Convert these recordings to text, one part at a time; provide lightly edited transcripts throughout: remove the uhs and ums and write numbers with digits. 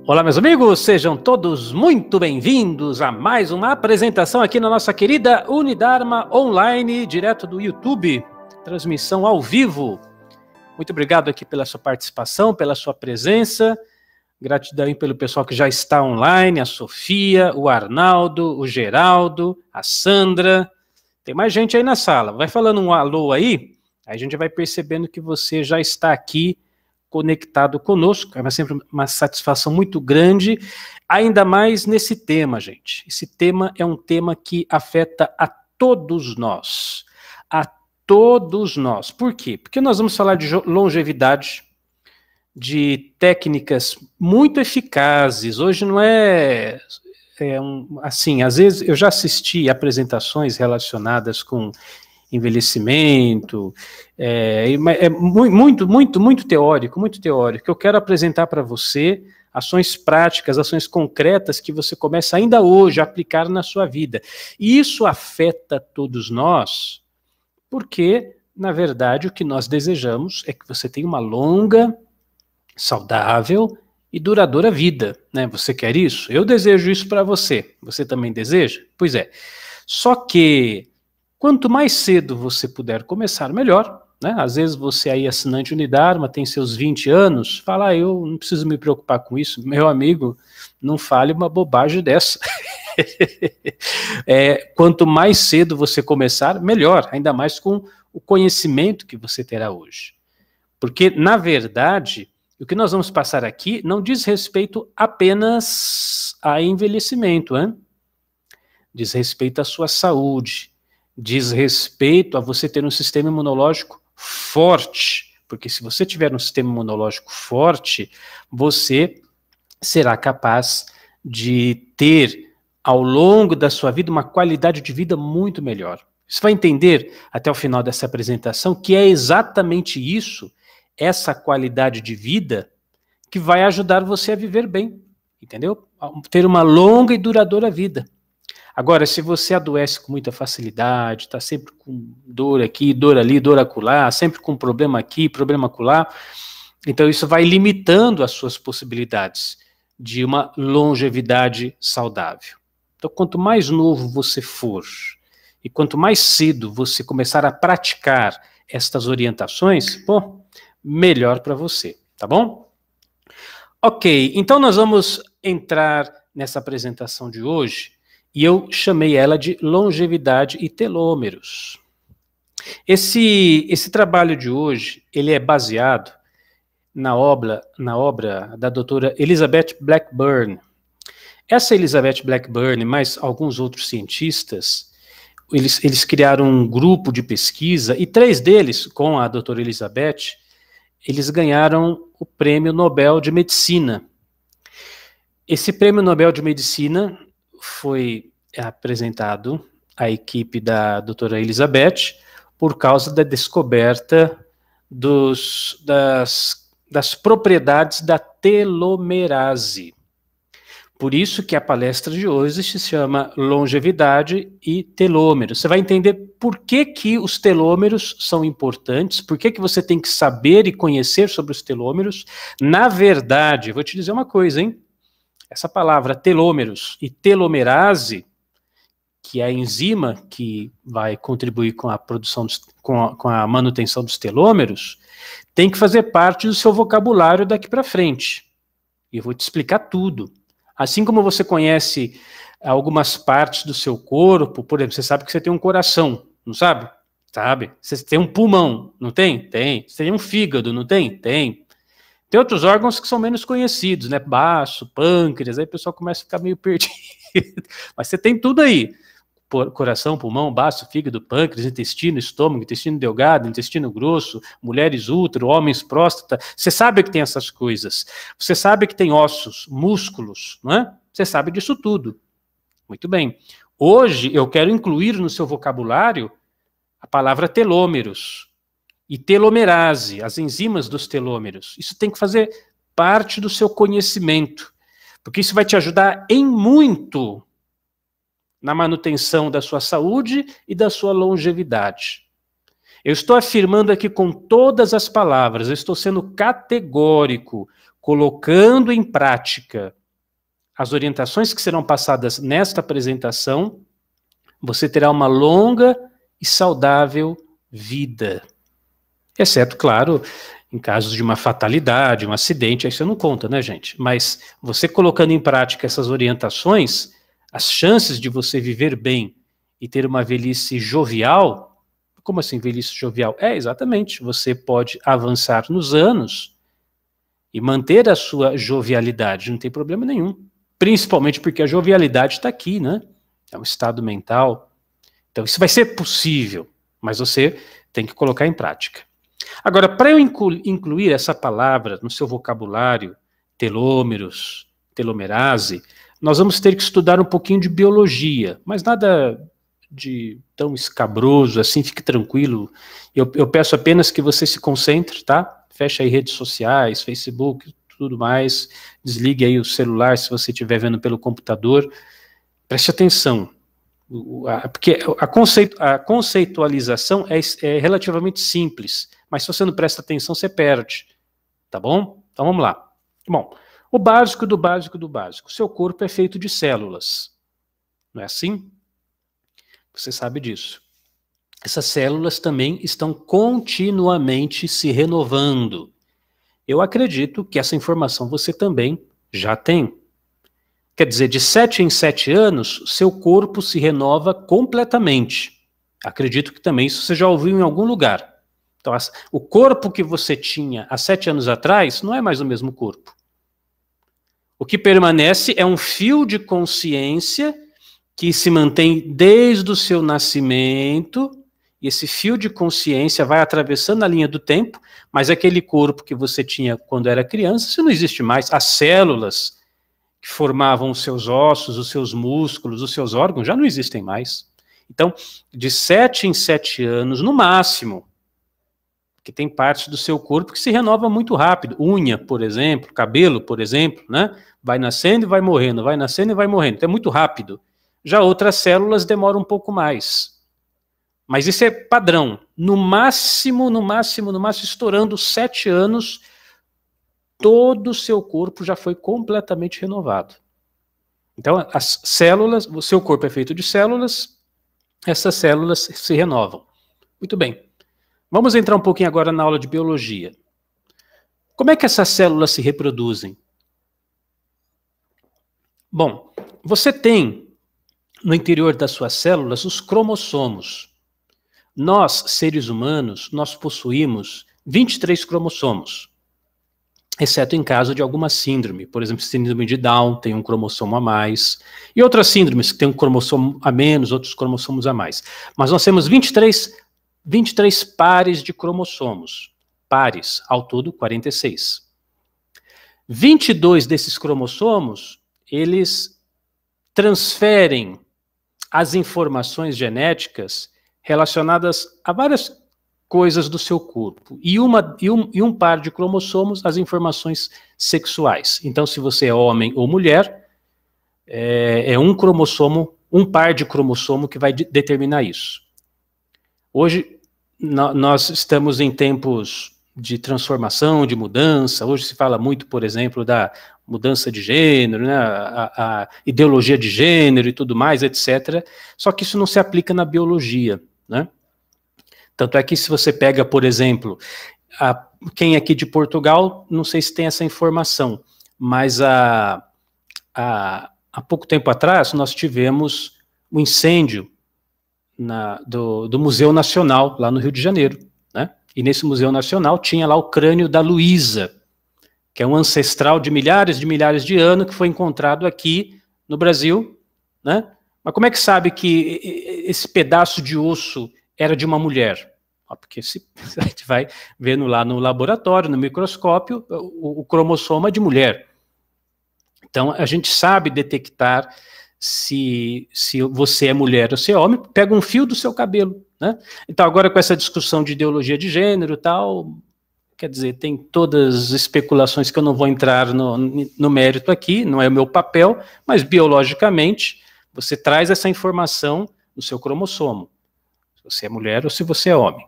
Olá, meus amigos, sejam todos muito bem-vindos a mais uma apresentação aqui na nossa querida Unidarma Online, direto do YouTube, transmissão ao vivo. Muito obrigado aqui pela sua participação, pela sua presença, gratidão pelo pessoal que já está online, a Sofia, o Arnaldo, o Geraldo, a Sandra, tem mais gente aí na sala, vai falando um alô aí a gente vai percebendo que você já está aqui conectado conosco, é sempre uma satisfação muito grande, ainda mais nesse tema, gente. Esse tema é um tema que afeta a todos nós. A todos nós. Por quê? Porque nós vamos falar de longevidade, de técnicas muito eficazes. Hoje não assim, às vezes eu já assisti apresentações relacionadas com envelhecimento, é muito teórico, muito teórico. Eu quero apresentar para você ações práticas, ações concretas que você começa ainda hoje a aplicar na sua vida. E isso afeta todos nós, porque, na verdade, o que nós desejamos é que você tenha uma longa, saudável e duradoura vida, né? Você quer isso? Eu desejo isso para você. Você também deseja? Pois é. Só que quanto mais cedo você puder começar, melhor, né? Às vezes você aí, assinante Unidarma, tem seus 20 anos, fala, eu não preciso me preocupar com isso. Meu amigo, não fale uma bobagem dessa. Quanto mais cedo você começar, melhor, ainda mais com o conhecimento que você terá hoje. Porque, na verdade, o que nós vamos passar aqui não diz respeito apenas a envelhecimento, hein? Diz respeito à sua saúde, diz respeito a você ter um sistema imunológico forte, porque se você tiver um sistema imunológico forte, você será capaz de ter, ao longo da sua vida, uma qualidade de vida muito melhor. Você vai entender, até o final dessa apresentação, que é exatamente isso, essa qualidade de vida, que vai ajudar você a viver bem, entendeu? A ter uma longa e duradoura vida. Agora, se você adoece com muita facilidade, está sempre com dor aqui, dor ali, dor acolá, sempre com problema aqui, problema acolá, então isso vai limitando as suas possibilidades de uma longevidade saudável. Então, quanto mais novo você for, e quanto mais cedo você começar a praticar estas orientações, bom, melhor para você, tá bom? Ok, então nós vamos entrar nessa apresentação de hoje, e eu chamei ela de longevidade e telômeros. Esse trabalho de hoje, ele é baseado na obra da doutora Elizabeth Blackburn. Essa Elizabeth Blackburn, mais alguns outros cientistas, eles criaram um grupo de pesquisa, e 3 deles, com a doutora Elizabeth, eles ganharam o Prêmio Nobel de Medicina. Esse Prêmio Nobel de Medicina foi apresentado à equipe da doutora Elizabeth por causa da descoberta das propriedades da telomerase. Por isso que a palestra de hoje se chama Longevidade e Telômeros. Você vai entender por que os telômeros são importantes, por que você tem que saber e conhecer sobre os telômeros. Na verdade, vou te dizer uma coisa, hein? Essa palavra telômeros e telomerase, que é a enzima que vai contribuir com a produção, com a manutenção dos telômeros, tem que fazer parte do seu vocabulário daqui para frente. E eu vou te explicar tudo. Assim como você conhece algumas partes do seu corpo, por exemplo, você sabe que você tem um coração, não sabe? Sabe? Você tem um pulmão, não tem? Tem. Você tem um fígado, não tem? Tem. Tem outros órgãos que são menos conhecidos, né? Baço, pâncreas, aí o pessoal começa a ficar meio perdido. Mas você tem tudo aí. Coração, pulmão, baço, fígado, pâncreas, intestino, estômago, intestino delgado, intestino grosso, mulheres útero, homens próstata. Você sabe que tem essas coisas. Você sabe que tem ossos, músculos, não é? Você sabe disso tudo. Muito bem. Hoje eu quero incluir no seu vocabulário a palavra telômeros. E telomerase, as enzimas dos telômeros. Isso tem que fazer parte do seu conhecimento, porque isso vai te ajudar em muito na manutenção da sua saúde e da sua longevidade. Eu estou afirmando aqui com todas as palavras, eu estou sendo categórico colocando em prática as orientações que serão passadas nesta apresentação, você terá uma longa e saudável vida. Exceto, claro, em casos de uma fatalidade, um acidente, aí você não conta, né, gente? Mas você colocando em prática essas orientações, as chances de você viver bem e ter uma velhice jovial. Como assim velhice jovial? Exatamente, você pode avançar nos anos e manter a sua jovialidade, não tem problema nenhum. Principalmente porque a jovialidade está aqui, né? É um estado mental. Então isso vai ser possível, mas você tem que colocar em prática. Agora, para eu incluir essa palavra no seu vocabulário, telômeros, telomerase, nós vamos ter que estudar um pouquinho de biologia, mas nada de tão escabroso assim, fique tranquilo. Eu peço apenas que você se concentre, tá? Feche aí redes sociais, Facebook, tudo mais, desligue aí o celular se você estiver vendo pelo computador. Preste atenção, porque a conceitualização é relativamente simples, mas se você não presta atenção, você perde, tá bom? Então vamos lá. Bom, o básico do básico do básico. O seu corpo é feito de células, não é assim? Você sabe disso. Essas células também estão continuamente se renovando. Eu acredito que essa informação você também já tem. Quer dizer, de 7 em 7 anos, seu corpo se renova completamente. Acredito que também isso você já ouviu em algum lugar. Então, o corpo que você tinha há 7 anos atrás não é mais o mesmo corpo. O que permanece é um fio de consciência que se mantém desde o seu nascimento, e esse fio de consciência vai atravessando a linha do tempo, mas aquele corpo que você tinha quando era criança, isso não existe mais. As células que formavam os seus ossos, os seus músculos, os seus órgãos, já não existem mais. Então, de 7 em 7 anos, no máximo, que tem parte do seu corpo que se renova muito rápido. Unha, por exemplo, cabelo, por exemplo, né? Vai nascendo e vai morrendo, vai nascendo e vai morrendo. Então é muito rápido. Já outras células demoram um pouco mais. Mas isso é padrão. No máximo, estourando 7 anos, todo o seu corpo já foi completamente renovado. Então, as células, o seu corpo é feito de células, essas células se renovam. Muito bem. Vamos entrar um pouquinho agora na aula de biologia. Como é que essas células se reproduzem? Bom, você tem no interior das suas células os cromossomos. Nós, seres humanos, nós possuímos 23 cromossomos, exceto em caso de alguma síndrome. Por exemplo, síndrome de Down tem um cromossomo a mais, e outras síndromes que tem um cromossomo a menos, outros cromossomos a mais. Mas nós temos 23 pares de cromossomos. Pares, ao todo 46. 22 desses cromossomos, eles transferem as informações genéticas relacionadas a várias coisas do seu corpo. E um par de cromossomos, as informações sexuais. Então, se você é homem ou mulher, é um cromossomo, um par de cromossomo que vai determinar isso. Hoje, nós estamos em tempos de transformação, de mudança. Hoje se fala muito, por exemplo, da mudança de gênero, né, a ideologia de gênero e tudo mais, etc. Só que isso não se aplica na biologia, né? Tanto é que se você pega, por exemplo, quem aqui de Portugal, não sei se tem essa informação, mas há pouco tempo atrás nós tivemos um incêndio do Museu Nacional, lá no Rio de Janeiro, né? E nesse Museu Nacional tinha lá o crânio da Luísa, que é um ancestral de milhares de anos que foi encontrado aqui no Brasil, né? Mas como é que sabe que esse pedaço de osso era de uma mulher? Porque a gente vai vendo lá no laboratório, no microscópio, o cromossoma de mulher. Então, a gente sabe detectar se você é mulher ou se é homem, pega um fio do seu cabelo, né? Então, agora com essa discussão de ideologia de gênero e tal, quer dizer, tem todas as especulações que eu não vou entrar no mérito aqui, não é o meu papel, mas biologicamente, você traz essa informação no seu cromossomo, se você é mulher ou se você é homem.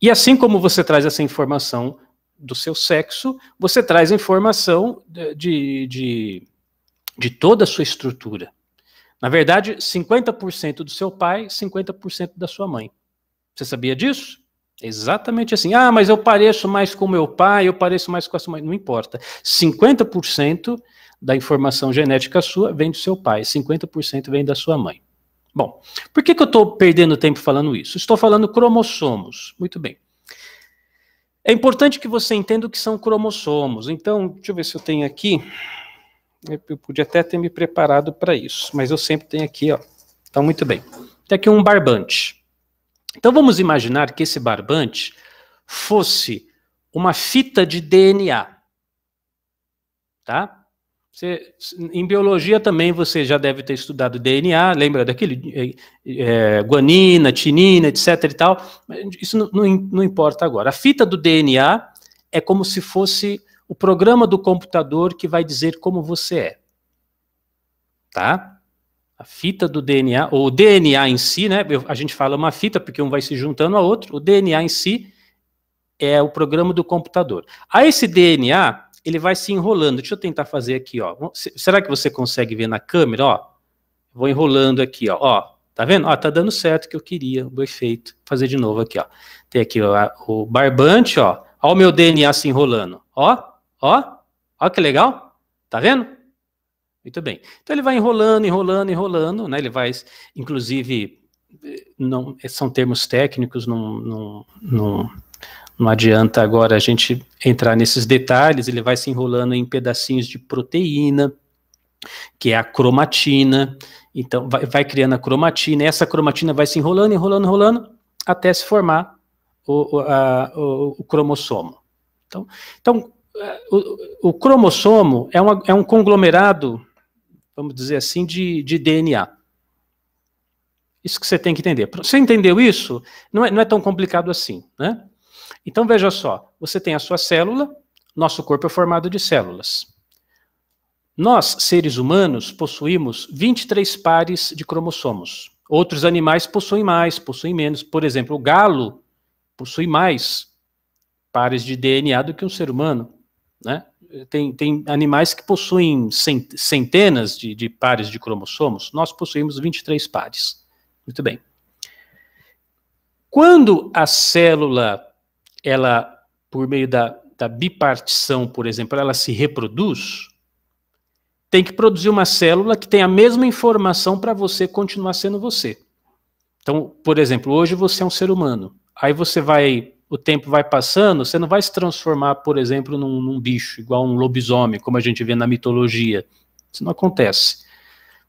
E assim como você traz essa informação do seu sexo, você traz a informação de toda a sua estrutura. Na verdade, 50% do seu pai, 50% da sua mãe. Você sabia disso? Exatamente assim. Ah, mas eu pareço mais com meu pai, eu pareço mais com a sua mãe. Não importa. 50% da informação genética sua vem do seu pai, 50% vem da sua mãe. Bom, por que eu estou perdendo tempo falando isso? Estou falando cromossomos. Muito bem. É importante que você entenda o que são cromossomos. Então, deixa eu ver se eu tenho aqui. Eu podia até ter me preparado para isso, mas eu sempre tenho aqui, ó. Então, muito bem. Tem aqui um barbante. Então, vamos imaginar que esse barbante fosse uma fita de DNA. Tá? Em biologia também você já deve ter estudado DNA, lembra daquele guanina, tinina, etc e tal. Isso não importa agora. A fita do DNA é como se fosse o programa do computador que vai dizer como você é. Tá? A fita do DNA, ou o DNA em si, né? A gente fala uma fita porque um vai se juntando ao outro. O DNA em si é o programa do computador. A esse DNA, ele vai se enrolando. Deixa eu tentar fazer aqui, ó. Será que você consegue ver na câmera, ó? Vou enrolando aqui, ó. Tá vendo? Ó, tá dando certo o que eu queria, o efeito. Vou fazer de novo aqui, ó. Tem aqui ó, o barbante, ó. Ó o meu DNA se enrolando. Ó que legal. Tá vendo? Muito bem. Então ele vai enrolando, né? Ele vai, inclusive, não, são termos técnicos, não adianta agora a gente entrar nesses detalhes. Ele vai se enrolando em pedacinhos de proteína, que é a cromatina. Então vai criando a cromatina, e essa cromatina vai se enrolando, até se formar o cromossomo. Então o cromossomo é um conglomerado, vamos dizer assim, de DNA. Isso que você tem que entender. Você entendeu isso? Não é tão complicado assim, né? Então veja só, você tem a sua célula, nosso corpo é formado de células. Nós, seres humanos, possuímos 23 pares de cromossomos. Outros animais possuem mais, possuem menos. Por exemplo, o galo possui mais pares de DNA do que um ser humano, né? Tem animais que possuem centenas de pares de cromossomos. Nós possuímos 23 pares. Muito bem. Quando a célula, ela, por meio da bipartição, por exemplo, ela se reproduz, tem que produzir uma célula que tem a mesma informação para você continuar sendo você. Então, por exemplo, hoje você é um ser humano. Aí o tempo vai passando, você não vai se transformar, por exemplo, num bicho, igual um lobisomem, como a gente vê na mitologia. Isso não acontece.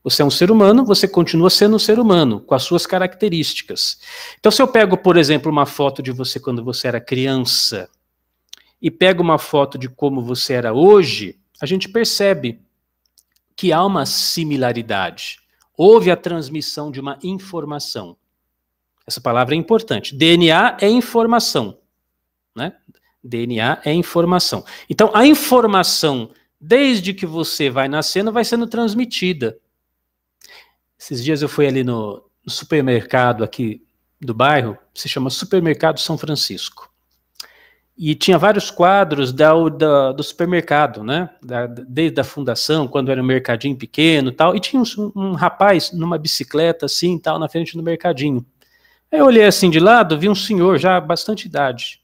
Você é um ser humano, você continua sendo um ser humano, com as suas características. Então, se eu pego, por exemplo, uma foto de você quando você era criança, e pego uma foto de como você era hoje, a gente percebe que há uma similaridade. Houve a transmissão de uma informação. Essa palavra é importante. DNA é informação, né? DNA é informação. Então, a informação, desde que você vai nascendo, vai sendo transmitida. Esses dias eu fui ali no supermercado aqui do bairro, se chama Supermercado São Francisco. E tinha vários quadros do supermercado, né? Desde a fundação, quando era um mercadinho pequeno e tal. E tinha um rapaz numa bicicleta assim, tal, na frente do mercadinho. Aí eu olhei assim de lado, vi um senhor já bastante idade.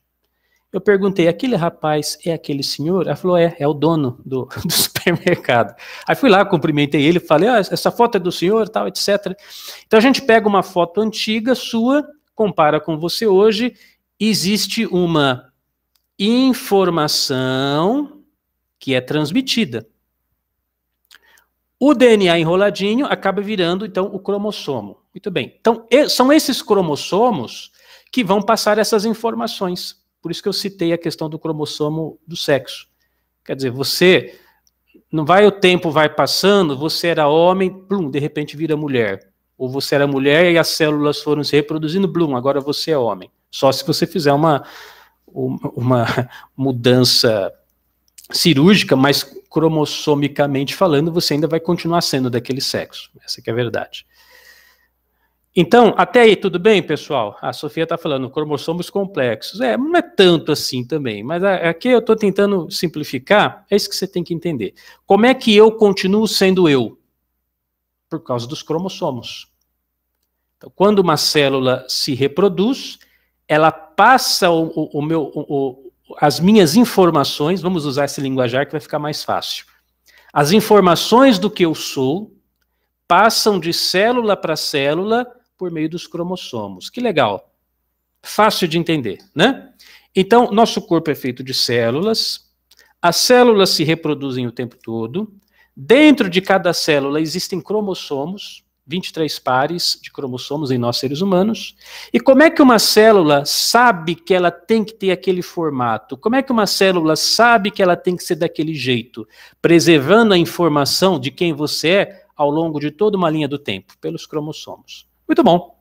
Eu perguntei, aquele rapaz é aquele senhor? Ela falou, é o dono do supermercado. Aí fui lá, cumprimentei ele, falei, essa foto é do senhor, tal, etc. Então a gente pega uma foto antiga sua, compara com você hoje, existe uma informação que é transmitida. O DNA enroladinho acaba virando, então, o cromossomo. Muito bem. Então, são esses cromossomos que vão passar essas informações. Por isso que eu citei a questão do cromossomo do sexo. Quer dizer, você, o tempo vai passando, você era homem, plum, de repente vira mulher. Ou você era mulher e as células foram se reproduzindo, plum, agora você é homem. Só se você fizer uma mudança cirúrgica, mas cromossomicamente falando, você ainda vai continuar sendo daquele sexo. Essa que é a verdade. Então, até aí, tudo bem, pessoal? A Sofia está falando cromossomos complexos. Não é tanto assim também, mas aqui eu estou tentando simplificar, é isso que você tem que entender. Como é que eu continuo sendo eu? Por causa dos cromossomos. Então, quando uma célula se reproduz, ela passa as minhas informações, vamos usar esse linguajar que vai ficar mais fácil. As informações do que eu sou passam de célula para célula por meio dos cromossomos. Que legal. Fácil de entender, né? Então, nosso corpo é feito de células. As células se reproduzem o tempo todo. Dentro de cada célula existem cromossomos, 23 pares de cromossomos em nós seres humanos. E como é que uma célula sabe que ela tem que ter aquele formato? Como é que uma célula sabe que ela tem que ser daquele jeito? Preservando a informação de quem você é ao longo de toda uma linha do tempo, pelos cromossomos. Muito bom.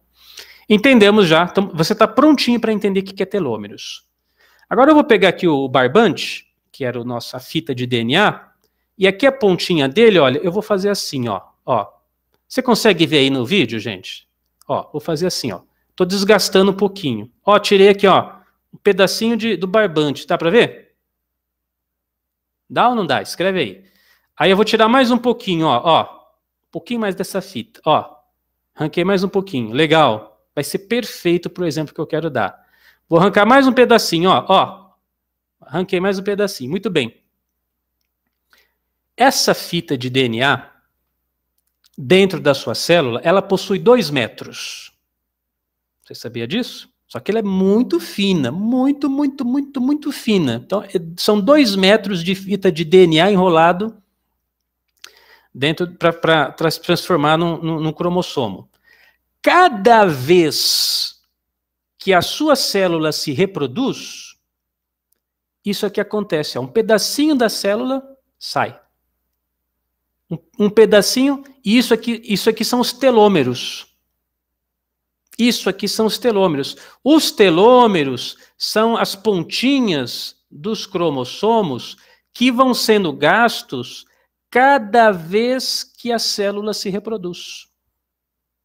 Entendemos já. Então, você está prontinho para entender o que é telômeros. Agora eu vou pegar aqui o barbante, que era a fita de DNA, e aqui a pontinha dele, olha, eu vou fazer assim, ó. Você consegue ver aí no vídeo, gente? Vou fazer assim, ó. Estou desgastando um pouquinho. Tirei aqui, um pedacinho do barbante. Dá para ver? Dá ou não dá? Escreve aí. Aí eu vou tirar mais um pouquinho, um pouquinho mais dessa fita, Arranquei mais um pouquinho, legal. Vai ser perfeito para o exemplo que eu quero dar. Vou arrancar mais um pedacinho, Arranquei mais um pedacinho, muito bem. Essa fita de DNA, dentro da sua célula, ela possui 2 metros. Você sabia disso? Só que ela é muito fina, muito, muito, muito, muito fina. Então, são 2 metros de fita de DNA enrolado dentro para se transformar num cromossomo. Cada vez que a sua célula se reproduz, isso aqui acontece. Um pedacinho da célula sai. Um pedacinho, e isso aqui são os telômeros. Isso aqui são os telômeros. Os telômeros são as pontinhas dos cromossomos que vão sendo gastos cada vez que a célula se reproduz.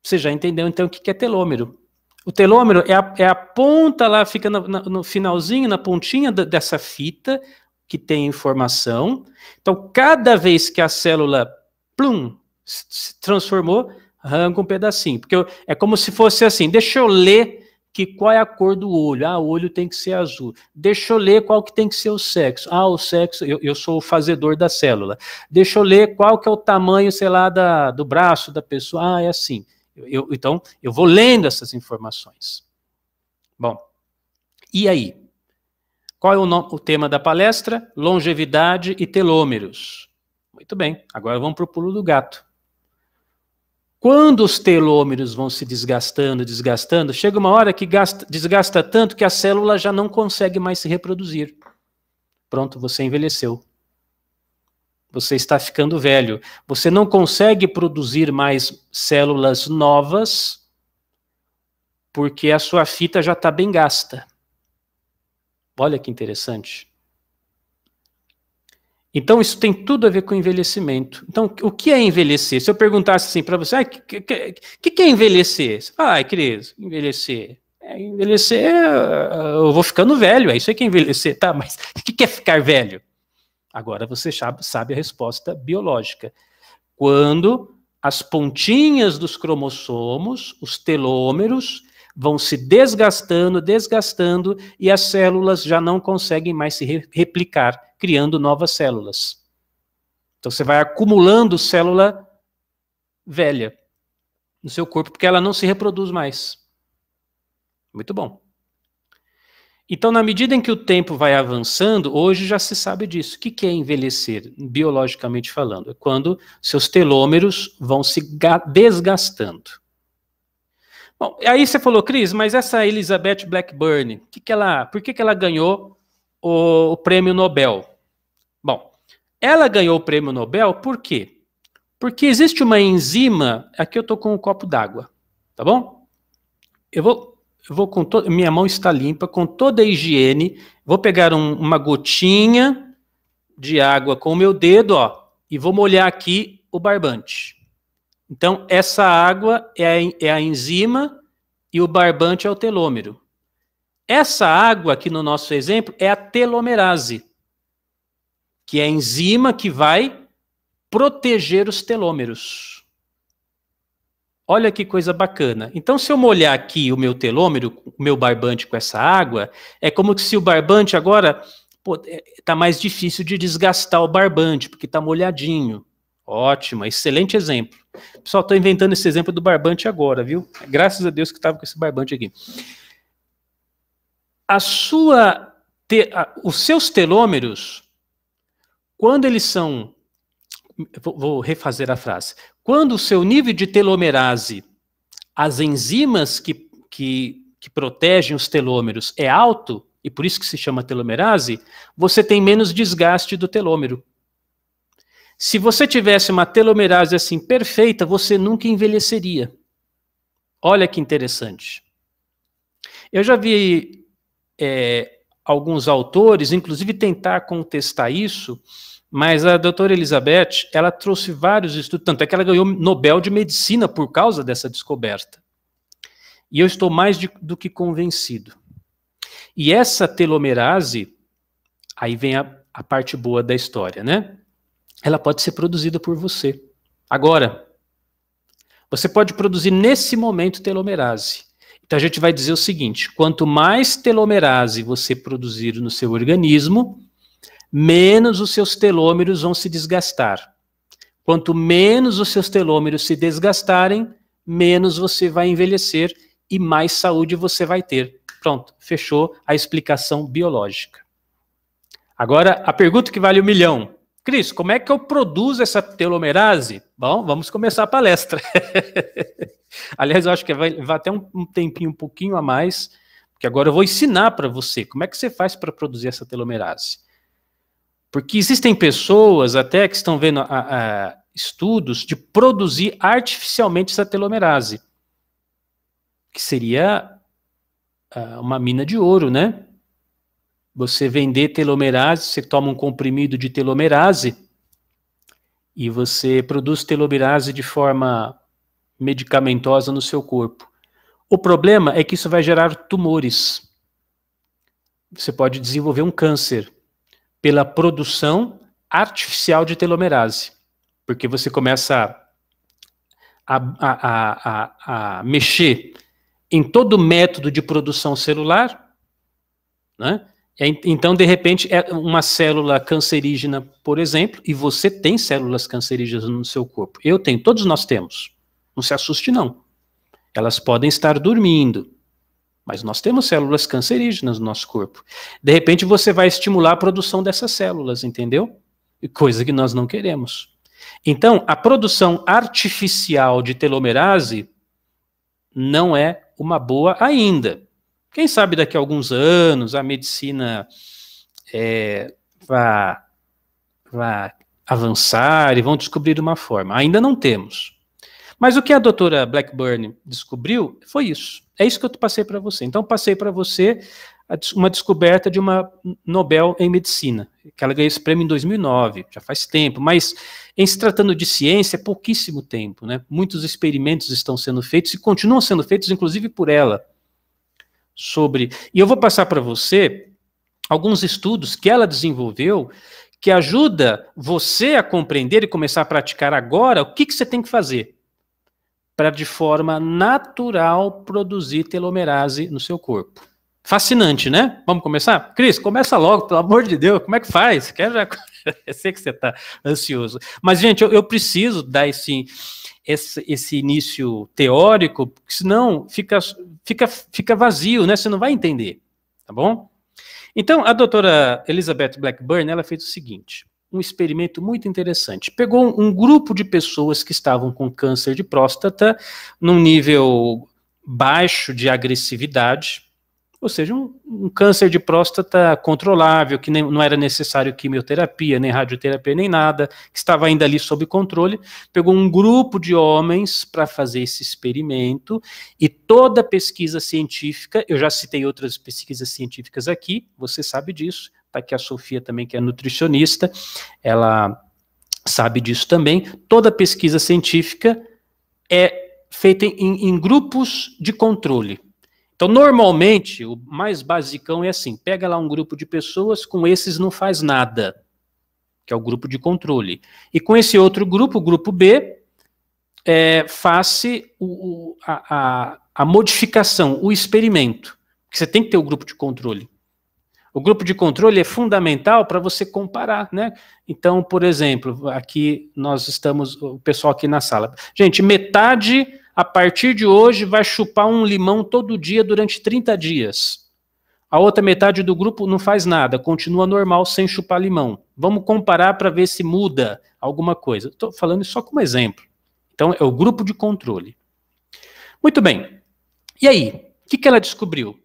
Você já entendeu, então, o que é telômero? O telômero é a ponta lá, fica no finalzinho, na pontinha dessa fita, que tem informação. Então, cada vez que a célula, se transformou, arranca um pedacinho. Porque é como se fosse assim, deixa eu ler qual é a cor do olho. O olho tem que ser azul. Deixa eu ler qual que tem que ser o sexo. O sexo, eu sou o fazedor da célula. Deixa eu ler qual que é o tamanho, sei lá, do braço da pessoa. É assim. Então, eu vou lendo essas informações. Bom, e aí? Qual é o tema da palestra? Longevidade e telômeros. Muito bem, agora vamos para o pulo do gato. Quando os telômeros vão se desgastando, chega uma hora que desgasta tanto que a célula já não consegue mais se reproduzir. Pronto, você envelheceu. Você está ficando velho. Você não consegue produzir mais células novas porque a sua fita já está bem gasta. Olha que interessante. Então, isso tem tudo a ver com envelhecimento. Então, o que é envelhecer? Se eu perguntasse assim para você, o que é envelhecer? Você fala, Cris, envelhecer. Envelhecer, eu vou ficando velho, é isso aí que é envelhecer, tá? Mas o que é ficar velho? Agora você sabe a resposta biológica. Quando as pontinhas dos cromossomos, os telômeros, vão se desgastando, e as células já não conseguem mais se replicar, criando novas células. Então você vai acumulando célula velha no seu corpo, porque ela não se reproduz mais. Muito bom. Então, na medida em que o tempo vai avançando, hoje já se sabe disso. O que é envelhecer, biologicamente falando? É quando seus telômeros vão se desgastando. Bom, aí você falou, Cris, mas essa Elizabeth Blackburn, por que ela ganhou o prêmio Nobel? Bom, ela ganhou o prêmio Nobel por quê? Porque existe uma enzima, aqui eu estou com um copo d'água, tá bom? Eu vou minha mão está limpa, com toda a higiene, vou pegar uma gotinha de água com o meu dedo, e vou molhar aqui o barbante. Então, essa água é a enzima e o barbante é o telômero. Essa água, aqui no nosso exemplo, é a telomerase, que é a enzima que vai proteger os telômeros. Olha que coisa bacana. Então, se eu molhar aqui o meu telômero, o meu barbante com essa água, é como se o barbante agora está mais difícil de desgastar o barbante, porque está molhadinho. Ótimo, excelente exemplo. Pessoal, estou inventando esse exemplo do barbante agora, viu? Graças a Deus que estava com esse barbante aqui. Os seus telômeros, quando eles são... Vou refazer a frase. Quando o seu nível de telomerase, as enzimas que protegem os telômeros é alto, e por isso que se chama telomerase, você tem menos desgaste do telômero. Se você tivesse uma telomerase assim perfeita, você nunca envelheceria. Olha que interessante. Eu já vi alguns autores, inclusive tentar contestar isso, mas a doutora Elizabeth, ela trouxe vários estudos, tanto é que ela ganhou Nobel de Medicina por causa dessa descoberta. E eu estou mais do que convencido. E essa telomerase, aí vem a parte boa da história, né? Ela pode ser produzida por você. Agora, você pode produzir nesse momento telomerase. Então a gente vai dizer o seguinte, quanto mais telomerase você produzir no seu organismo, menos os seus telômeros vão se desgastar. Quanto menos os seus telômeros se desgastarem, menos você vai envelhecer e mais saúde você vai ter. Pronto, fechou a explicação biológica. Agora, a pergunta que vale 1 milhão. Cris, como é que eu produzo essa telomerase? Bom, vamos começar a palestra. Aliás, eu acho que vai até um tempinho um pouquinho a mais, porque agora eu vou ensinar para você como é que você faz para produzir essa telomerase. Porque existem pessoas até que estão vendo estudos de produzir artificialmente essa telomerase, que seria uma mina de ouro, né? Você vender telomerase, você toma um comprimido de telomerase e você produz telomerase de forma medicamentosa no seu corpo. O problema é que isso vai gerar tumores. Você pode desenvolver um câncer pela produção artificial de telomerase, porque você começa a mexer em todo o método de produção celular, né? Então, de repente, é uma célula cancerígena, por exemplo, e você tem células cancerígenas no seu corpo. Eu tenho, todos nós temos. Não se assuste, não. Elas podem estar dormindo, mas nós temos células cancerígenas no nosso corpo. De repente, você vai estimular a produção dessas células, entendeu? Coisa que nós não queremos. Então, a produção artificial de telomerase não é uma boa ainda. Quem sabe daqui a alguns anos a medicina vai avançar e vão descobrir uma forma. Ainda não temos. Mas o que a doutora Blackburn descobriu foi isso. É isso que eu passei para você. Então, passei para você uma descoberta de uma Nobel em Medicina, que ela ganhou esse prêmio em 2009, já faz tempo, mas em se tratando de ciência, é pouquíssimo tempo, né? Muitos experimentos estão sendo feitos e continuam sendo feitos, inclusive por ela. E eu vou passar para você alguns estudos que ela desenvolveu que ajuda você a compreender e começar a praticar agora o que você tem que fazer para, de forma natural, produzir telomerase no seu corpo. Fascinante, né? Vamos começar? Cris, começa logo, pelo amor de Deus, como é que faz? Eu sei que você está ansioso. Mas, gente, eu preciso dar esse início teórico, porque senão fica vazio, né? Você não vai entender, tá bom? Então, a doutora Elizabeth Blackburn, ela fez o seguinte, um experimento muito interessante. Pegou um grupo de pessoas que estavam com câncer de próstata num nível baixo de agressividade, ou seja, um câncer de próstata controlável, que não era necessário quimioterapia, nem radioterapia, nem nada, que estava ainda ali sob controle. Pegou um grupo de homens para fazer esse experimento, e toda pesquisa científica, eu já citei outras pesquisas científicas aqui, você sabe disso, está aqui a Sofia também, que é nutricionista, ela sabe disso também, toda pesquisa científica é feita em grupos de controle. Então, normalmente, o mais basicão é assim, pega lá um grupo de pessoas, com esses não faz nada, que é o grupo de controle. E com esse outro grupo, o grupo B, faz-se a modificação, o experimento. Porque você tem que ter o grupo de controle. O grupo de controle é fundamental para você comparar, né? Então, por exemplo, aqui nós estamos, o pessoal aqui na sala. Gente, metade, a partir de hoje, vai chupar um limão todo dia durante 30 dias. A outra metade do grupo não faz nada, continua normal sem chupar limão. Vamos comparar para ver se muda alguma coisa. Estou falando isso só como exemplo. Então, é o grupo de controle. Muito bem. E aí, o que ela descobriu?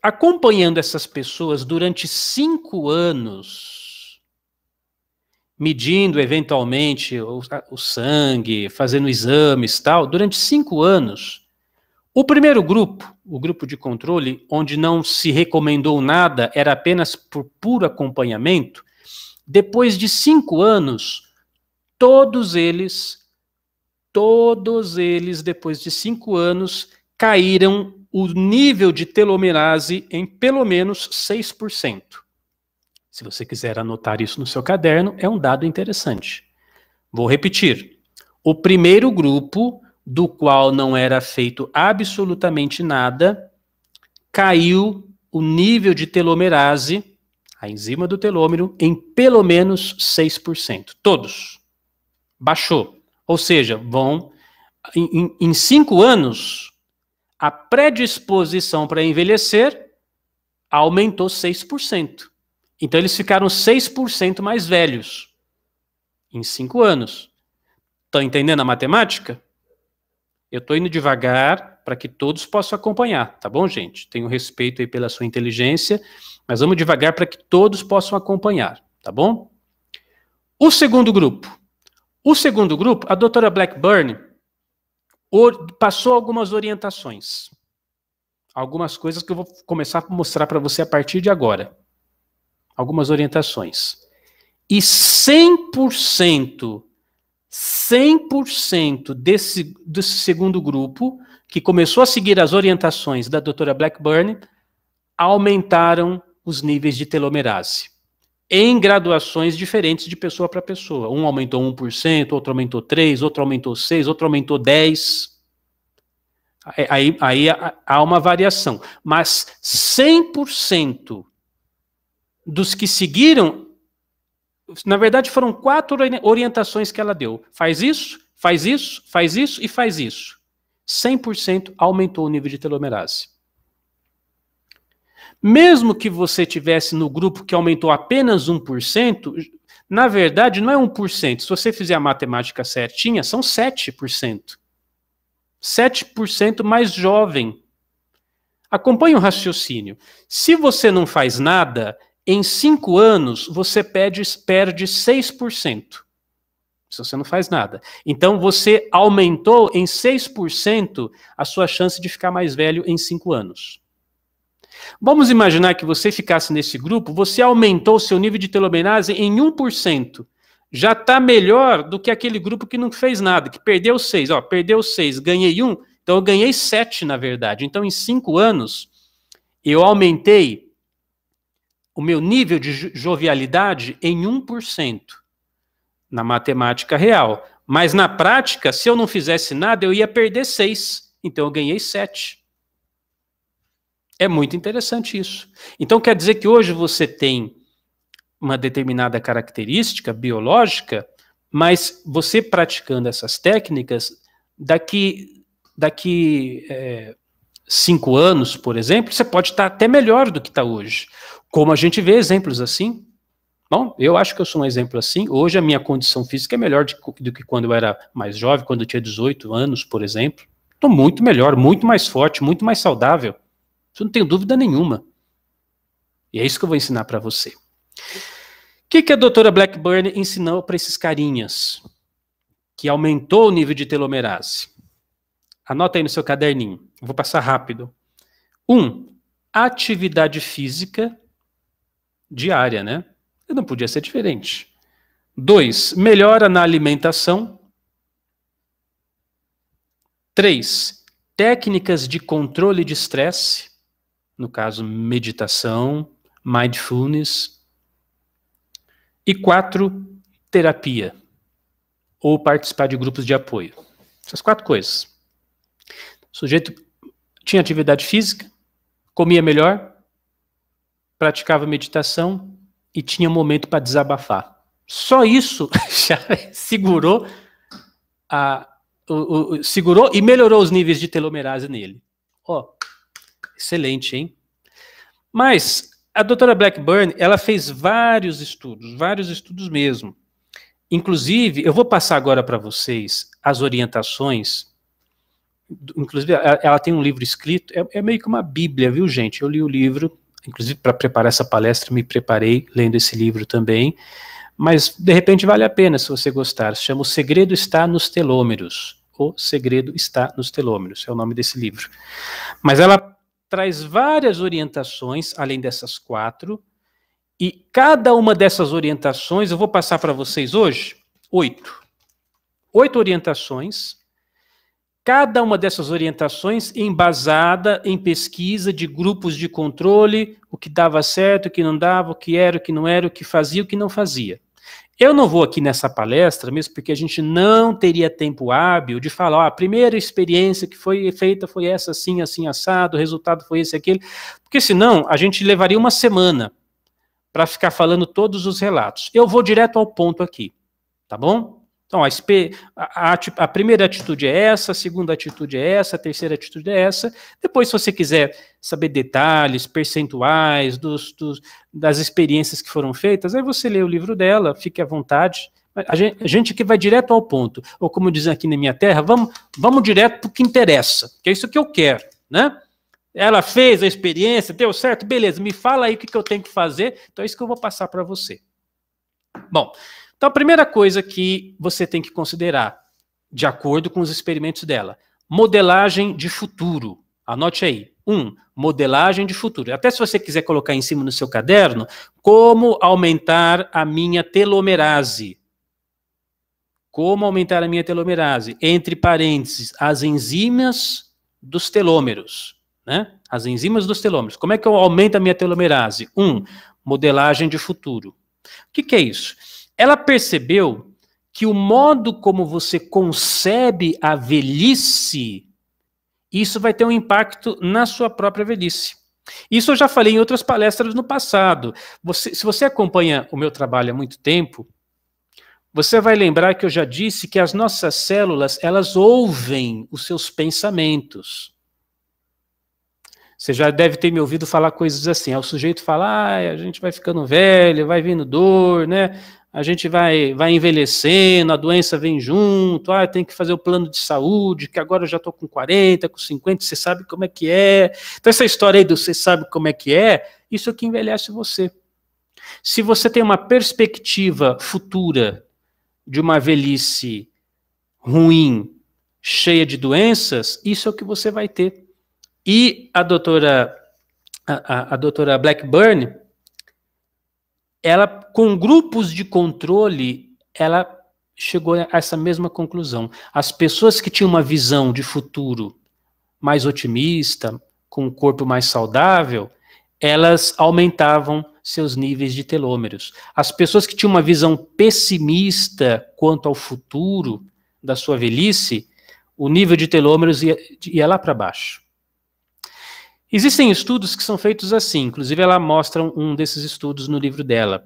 Acompanhando essas pessoas durante 5 anos, medindo eventualmente o sangue, fazendo exames e tal, durante 5 anos, o primeiro grupo, o grupo de controle, onde não se recomendou nada, era apenas por puro acompanhamento, depois de 5 anos, todos eles, depois de 5 anos, caíram o nível de telomerase em pelo menos 6%. Se você quiser anotar isso no seu caderno, é um dado interessante. Vou repetir. O primeiro grupo, do qual não era feito absolutamente nada, caiu o nível de telomerase, a enzima do telômero, em pelo menos 6%. Todos. Baixou. Ou seja, em 5 anos, a predisposição para envelhecer aumentou 6%. Então, eles ficaram 6% mais velhos em 5 anos. Estão entendendo a matemática? Eu estou indo devagar para que todos possam acompanhar, tá bom, gente? Tenho respeito aí pela sua inteligência, mas vamos devagar para que todos possam acompanhar, tá bom? O segundo grupo, a doutora Blackburn passou algumas orientações. Algumas coisas que eu vou começar a mostrar para você a partir de agora. Algumas orientações. E 100% desse segundo grupo, que começou a seguir as orientações da doutora Blackburn, aumentaram os níveis de telomerase. Em graduações diferentes de pessoa para pessoa. Um aumentou 1%, outro aumentou 3%, outro aumentou 6%, outro aumentou 10%. Aí há uma variação. Mas 100% dos que seguiram, na verdade foram 4 orientações que ela deu. Faz isso, faz isso, faz isso e faz isso. 100% aumentou o nível de telomerase. Mesmo que você tivesse no grupo que aumentou apenas 1%, na verdade não é 1%. Se você fizer a matemática certinha, são 7%. 7% mais jovem. Acompanhe o raciocínio. Se você não faz nada, em 5 anos você perde 6%. Se você não faz nada. Então você aumentou em 6% a sua chance de ficar mais velho em 5 anos. Vamos imaginar que você ficasse nesse grupo, você aumentou o seu nível de telomerase em 1%. Já está melhor do que aquele grupo que não fez nada, que perdeu 6. Ó, perdeu 6, ganhei 1, então eu ganhei 7, na verdade. Então, em 5 anos, eu aumentei o meu nível de jovialidade em 1%. Na matemática real. Mas na prática, se eu não fizesse nada, eu ia perder 6. Então eu ganhei 7. É muito interessante isso. Então quer dizer que hoje você tem uma determinada característica biológica, mas você praticando essas técnicas, daqui 5 anos, por exemplo, você pode estar até melhor do que está hoje. Como a gente vê exemplos assim. Bom, eu acho que eu sou um exemplo assim. Hoje a minha condição física é melhor do que quando eu era mais jovem, quando eu tinha 18 anos, por exemplo. Estou muito melhor, muito mais forte, muito mais saudável. Isso não tenho dúvida nenhuma. E é isso que eu vou ensinar para você. O que a doutora Blackburn ensinou para esses carinhas? Que aumentou o nível de telomerase. Anota aí no seu caderninho. Eu vou passar rápido. 1. Atividade física diária, né? Não podia ser diferente. 2. Melhora na alimentação. 3, técnicas de controle de estresse, no caso, meditação, mindfulness. E 4, terapia, ou participar de grupos de apoio. Essas 4 coisas. O sujeito tinha atividade física, comia melhor, praticava meditação e tinha um momento para desabafar. Só isso já segurou segurou e melhorou os níveis de telomerase nele. Ó, excelente, hein? Mas a doutora Blackburn, ela fez vários estudos mesmo. Inclusive, eu vou passar agora para vocês as orientações. Inclusive, ela tem um livro escrito, é meio que uma bíblia, viu, gente? Eu li o livro, inclusive para preparar essa palestra, me preparei lendo esse livro também, mas de repente vale a pena se você gostar. Se chama O Segredo Está nos Telômeros. O Segredo Está nos Telômeros, é o nome desse livro. Mas ela traz várias orientações, além dessas 4, e cada uma dessas orientações, eu vou passar para vocês hoje, 8 orientações. Cada uma dessas orientações embasada em pesquisa de grupos de controle, o que dava certo, o que não dava, o que era, o que não era, o que fazia, o que não fazia. Eu não vou aqui nessa palestra, mesmo porque a gente não teria tempo hábil de falar, ó, a primeira experiência que foi feita foi essa, assim, assim, assado, o resultado foi esse, aquele, porque senão a gente levaria uma semana para ficar falando todos os relatos. Eu vou direto ao ponto aqui, tá bom? Então, a primeira atitude é essa, a segunda atitude é essa, a terceira atitude é essa. Depois, se você quiser saber detalhes, percentuais das experiências que foram feitas, aí você lê o livro dela, fique à vontade. A gente aqui vai direto ao ponto. Ou como dizem aqui na minha terra, vamos direto para o que interessa, que é isso que eu quero, né? Ela fez a experiência, deu certo, beleza, me fala aí o que eu tenho que fazer, então é isso que eu vou passar para você. Bom, então a primeira coisa que você tem que considerar, de acordo com os experimentos dela, modelagem de futuro. Anote aí. 1, modelagem de futuro. Até se você quiser colocar em cima no seu caderno, como aumentar a minha telomerase. Como aumentar a minha telomerase? Entre parênteses, as enzimas dos telômeros. Né? As enzimas dos telômeros. Como é que eu aumento a minha telomerase? 1, modelagem de futuro. O que é isso? Ela percebeu que o modo como você concebe a velhice, isso vai ter um impacto na sua própria velhice. Isso eu já falei em outras palestras no passado. Se você acompanha o meu trabalho há muito tempo, você vai lembrar que eu já disse que as nossas células, elas ouvem os seus pensamentos. Você já deve ter me ouvido falar coisas assim. O sujeito fala, a gente vai ficando velho, vai vindo dor, né? A gente vai envelhecendo, a doença vem junto, tem que fazer o plano de saúde, que agora eu já estou com 40, com 50, você sabe como é que é. Então essa história aí do você sabe como é que é, isso é que envelhece você. Se você tem uma perspectiva futura de uma velhice ruim, cheia de doenças, isso é o que você vai ter. E a doutora Blackburn, ela, com grupos de controle, ela chegou a essa mesma conclusão. As pessoas que tinham uma visão de futuro mais otimista, com um corpo mais saudável, elas aumentavam seus níveis de telômeros. As pessoas que tinham uma visão pessimista quanto ao futuro da sua velhice, o nível de telômeros ia lá para baixo. Existem estudos que são feitos assim, inclusive ela mostra um desses estudos no livro dela.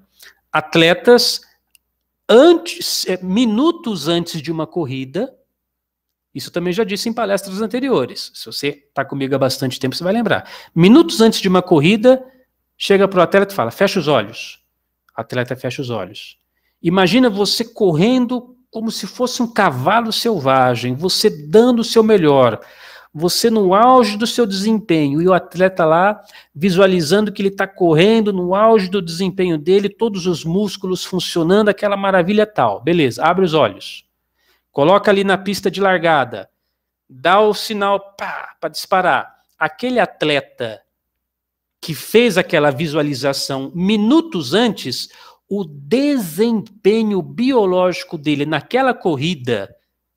Atletas, minutos antes de uma corrida, isso também já disse em palestras anteriores, se você está comigo há bastante tempo, você vai lembrar. Minutos antes de uma corrida, chega para o atleta e fala, fecha os olhos. O atleta fecha os olhos. Imagina você correndo como se fosse um cavalo selvagem, você dando o seu melhor, você no auge do seu desempenho, e o atleta lá visualizando que ele está correndo no auge do desempenho dele, todos os músculos funcionando, aquela maravilha tal. Beleza, abre os olhos. Coloca ali na pista de largada. Dá o sinal para disparar. Aquele atleta que fez aquela visualização minutos antes, o desempenho biológico dele naquela corrida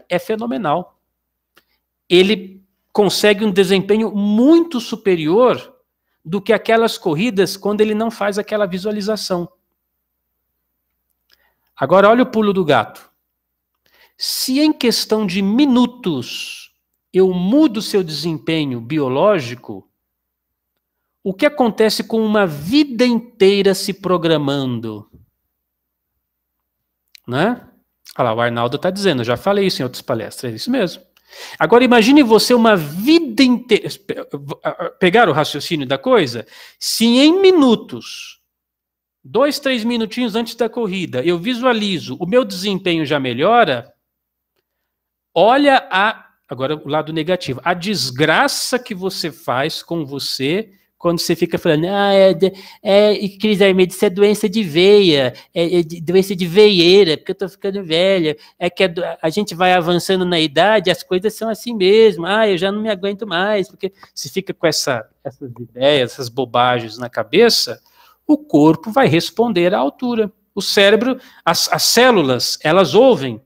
é fenomenal. ele consegue um desempenho muito superior do que aquelas corridas quando ele não faz aquela visualização. Agora, olha o pulo do gato. Se em questão de minutos eu mudo seu desempenho biológico, o que acontece com uma vida inteira se programando? Né? Olha lá, o Arnaldo está dizendo, eu já falei isso em outras palestras, é isso mesmo. Agora imagine você uma vida inteira, pegar o raciocínio da coisa, se em minutos, 2, 3 minutinhos antes da corrida, eu visualizo, o meu desempenho já melhora, olha agora o lado negativo, a desgraça que você faz com você quando você fica falando, Cris Armeida, isso é doença de veia, doença de veieira, porque eu tô ficando velha, é que a gente vai avançando na idade, as coisas são assim mesmo, eu já não me aguento mais, porque se fica com essas ideias, essas bobagens na cabeça, o corpo vai responder à altura. O cérebro, as células, elas ouvem,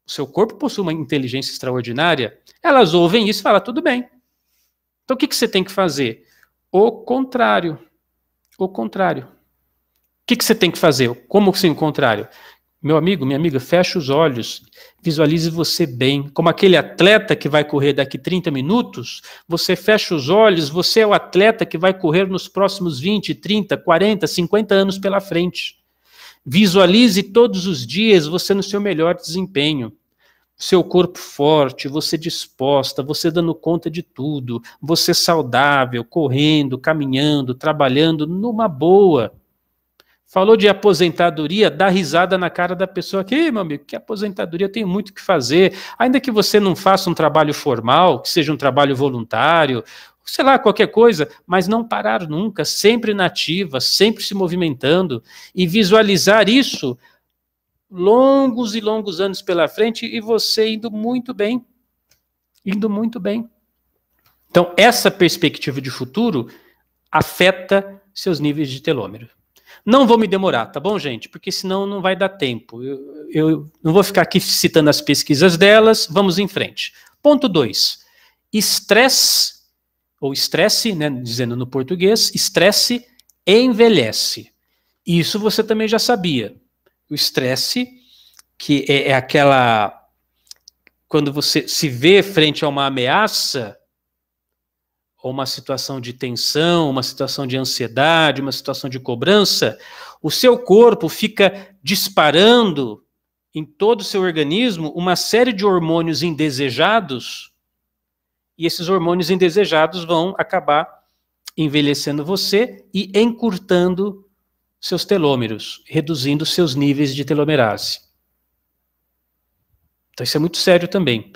o seu corpo possui uma inteligência extraordinária, elas ouvem isso e falam, tudo bem. Então o que você tem que fazer? O contrário. O contrário. O que você tem que fazer? Como assim o contrário? Meu amigo, minha amiga, fecha os olhos, visualize você bem. Como aquele atleta que vai correr daqui 30 minutos, você fecha os olhos, você é o atleta que vai correr nos próximos 20, 30, 40, 50 anos pela frente. Visualize todos os dias você no seu melhor desempenho. Seu corpo forte, você disposta, você dando conta de tudo, você saudável, correndo, caminhando, trabalhando numa boa. Falou de aposentadoria, dá risada na cara da pessoa aqui, meu amigo, que aposentadoria, eu tenho muito o que fazer, ainda que você não faça um trabalho formal, que seja um trabalho voluntário, sei lá, qualquer coisa, mas não parar nunca, sempre na ativa, sempre se movimentando, e visualizar isso longos e longos anos pela frente e você indo muito bem. Indo muito bem. Então, essa perspectiva de futuro afeta seus níveis de telômero. Não vou me demorar, tá bom, gente? Porque senão não vai dar tempo. Eu não vou ficar aqui citando as pesquisas delas, vamos em frente. Ponto 2. Estresse, ou estresse, né, dizendo no português, estresse envelhece. Isso você também já sabia. O estresse, que é aquela... Quando você se vê frente a uma ameaça, ou uma situação de tensão, uma situação de ansiedade, uma situação de cobrança, o seu corpo fica disparando em todo o seu organismo uma série de hormônios indesejados, e esses hormônios indesejados vão acabar envelhecendo você e encurtando seus telômeros, reduzindo seus níveis de telomerase. Então isso é muito sério também.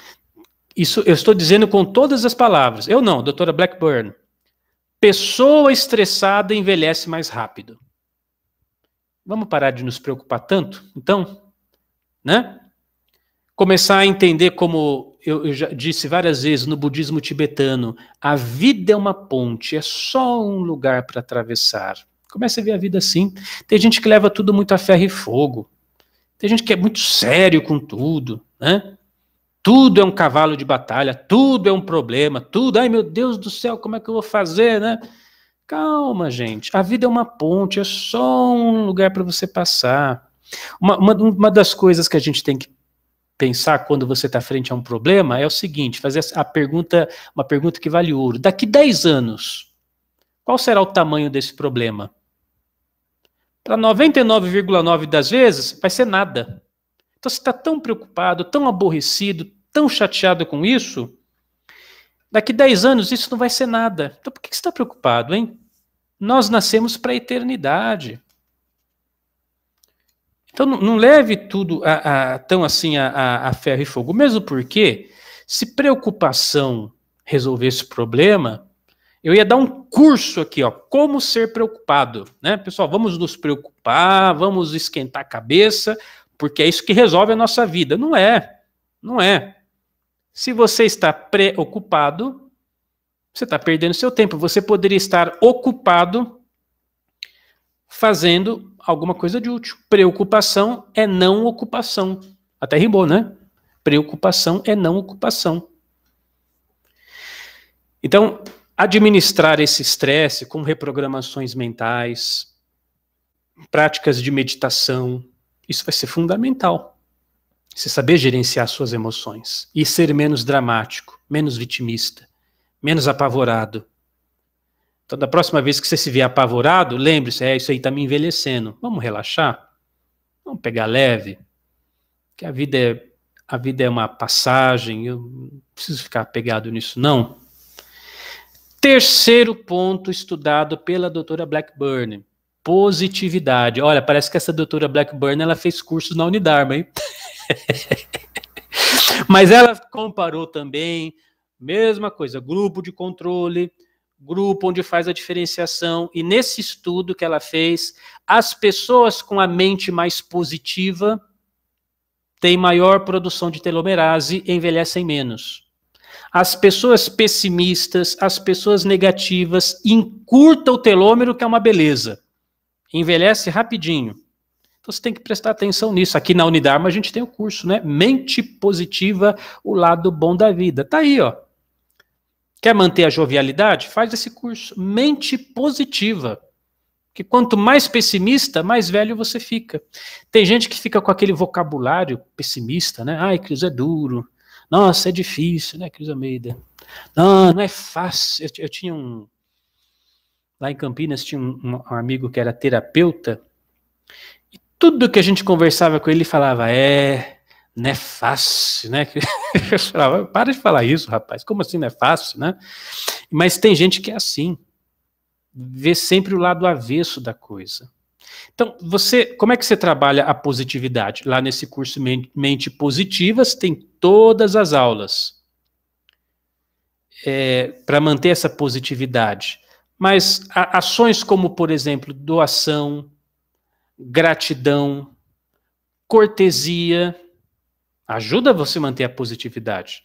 Isso eu estou dizendo com todas as palavras. Eu não, doutora Blackburn. Pessoa estressada envelhece mais rápido. Vamos parar de nos preocupar tanto, então? Né? Começar a entender, como eu já disse várias vezes no budismo tibetano, a vida é uma ponte, é só um lugar para atravessar. Comece a ver a vida assim. Tem gente que leva tudo muito a ferro e fogo. Tem gente que é muito sério com tudo, né? Tudo é um cavalo de batalha, tudo é um problema, tudo, ai meu Deus do céu, como é que eu vou fazer, né? Calma, gente, a vida é uma ponte, é só um lugar para você passar. Uma das coisas que a gente tem que pensar quando você está frente a um problema é o seguinte, fazer uma pergunta que vale ouro. Daqui 10 anos, qual será o tamanho desse problema? Para 99,9 das vezes, vai ser nada. Então você está tão preocupado, tão aborrecido, tão chateado com isso, daqui 10 anos isso não vai ser nada. Então por que você está preocupado, hein? Nós nascemos para a eternidade. Então não leve tudo tão assim a ferro e fogo. Mesmo porque, se preocupação resolvesse o problema, eu ia dar um curso aqui, ó, como ser preocupado, né? Pessoal, vamos nos preocupar, vamos esquentar a cabeça, porque é isso que resolve a nossa vida. Não é, não é. Se você está preocupado, você está perdendo seu tempo. Você poderia estar ocupado fazendo alguma coisa de útil. Preocupação é não ocupação. Até rimou, né? Preocupação é não ocupação. Então, administrar esse estresse com reprogramações mentais, práticas de meditação, isso vai ser fundamental. Você saber gerenciar suas emoções e ser menos dramático, menos vitimista, menos apavorado. Então, da próxima vez que você se vier apavorado, lembre-se, isso aí está me envelhecendo. Vamos relaxar? Vamos pegar leve? Que a vida é uma passagem, eu não preciso ficar apegado nisso, não. Terceiro ponto estudado pela doutora Blackburn, positividade. Olha, parece que essa doutora Blackburn, ela fez cursos na Unidarma, hein? Mas ela comparou também, mesma coisa, grupo de controle, grupo onde faz a diferenciação, e nesse estudo que ela fez, as pessoas com a mente mais positiva têm maior produção de telomerase e envelhecem menos. As pessoas pessimistas, as pessoas negativas, encurtam o telômero, que é uma beleza. Envelhece rapidinho. Então você tem que prestar atenção nisso. Aqui na Unidarma a gente tem o curso, né? Mente positiva, o lado bom da vida. Tá aí, ó. Quer manter a jovialidade? Faz esse curso. Mente positiva. Porque quanto mais pessimista, mais velho você fica. Tem gente que fica com aquele vocabulário pessimista, né? Ai, Cris, é duro. Nossa, é difícil, né, Cris Almeida? Não é fácil. Eu tinha lá em Campinas tinha um amigo que era terapeuta, e tudo que a gente conversava com ele falava, não é fácil, né? Eu falava, para de falar isso, rapaz, como assim não é fácil, né? Mas tem gente que é assim, vê sempre o lado avesso da coisa. Então, como é que você trabalha a positividade? Lá nesse curso Mente Positiva, você tem todas as aulas para manter essa positividade. Mas ações como, por exemplo, doação, gratidão, cortesia, ajuda você a manter a positividade.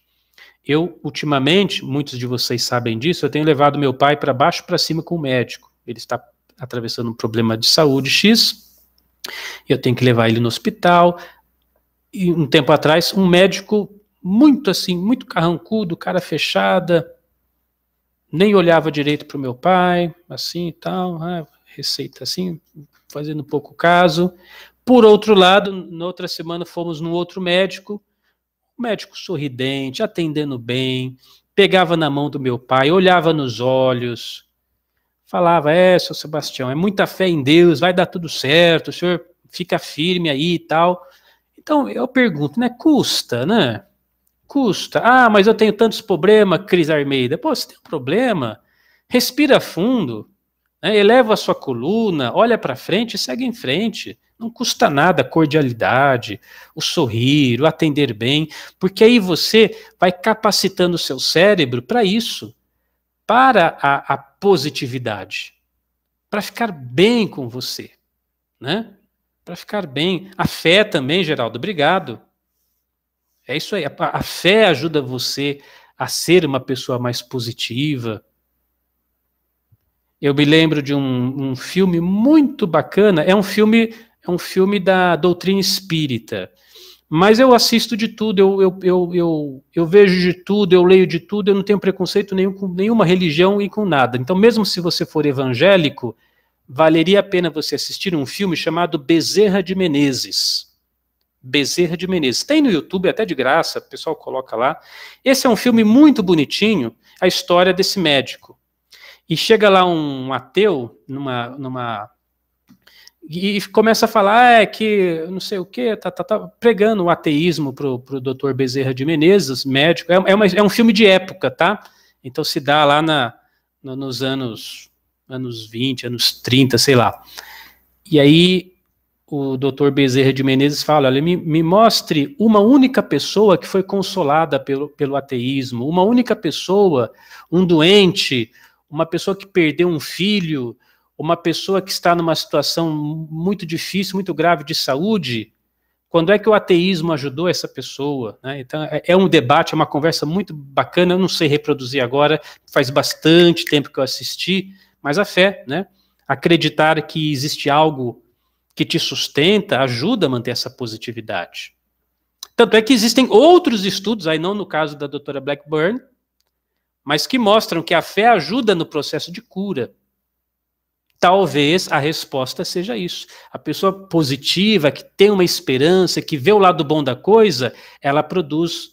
Eu, ultimamente, muitos de vocês sabem disso, eu tenho levado meu pai para baixo e para cima com o médico. Ele está atravessando um problema de saúde X, eu tenho que levar ele no hospital, e um tempo atrás, um médico muito assim, muito carrancudo, cara fechada, nem olhava direito para o meu pai, assim e tal, receita assim, fazendo pouco caso. Por outro lado, na outra semana fomos num outro médico, um médico sorridente, atendendo bem, pegava na mão do meu pai, olhava nos olhos, falava, seu Sebastião, é muita fé em Deus, vai dar tudo certo, o senhor fica firme aí e tal. Então, eu pergunto, né, custa, né? Custa. Mas eu tenho tantos problemas, Cris Almeida. Pô, você tem um problema? Respira fundo, né, eleva a sua coluna, olha para frente e segue em frente. Não custa nada a cordialidade, o sorrir, o atender bem, porque aí você vai capacitando o seu cérebro para isso, para a positividade, para ficar bem com você, né? Para ficar bem. A fé também, Geraldo, obrigado. É isso aí, a fé ajuda você a ser uma pessoa mais positiva. Eu me lembro de um filme muito bacana, é um filme da doutrina espírita, mas eu assisto de tudo, eu vejo de tudo, eu leio de tudo, eu não tenho preconceito nenhum com nenhuma religião e com nada. Então, mesmo se você for evangélico, valeria a pena você assistir um filme chamado Bezerra de Menezes. Bezerra de Menezes. Tem no YouTube, até de graça, o pessoal coloca lá. Esse é um filme muito bonitinho, a história desse médico. E chega lá um ateu, e começa a falar, que não sei o quê, tá pregando o ateísmo pro doutor Bezerra de Menezes, médico. É um filme de época, tá? Então se dá lá nos anos 20, anos 30, sei lá. E aí o doutor Bezerra de Menezes fala, olha, me mostre uma única pessoa que foi consolada pelo ateísmo, uma única pessoa, um doente, uma pessoa que perdeu um filho, uma pessoa que está numa situação muito difícil, muito grave de saúde, quando é que o ateísmo ajudou essa pessoa? Né? Então, é um debate, é uma conversa muito bacana, eu não sei reproduzir agora, faz bastante tempo que eu assisti, mas a fé, né? Acreditar que existe algo que te sustenta, ajuda a manter essa positividade. Tanto é que existem outros estudos, aí não no caso da doutora Blackburn, mas que mostram que a fé ajuda no processo de cura. Talvez a resposta seja isso. A pessoa positiva, que tem uma esperança, que vê o lado bom da coisa, ela produz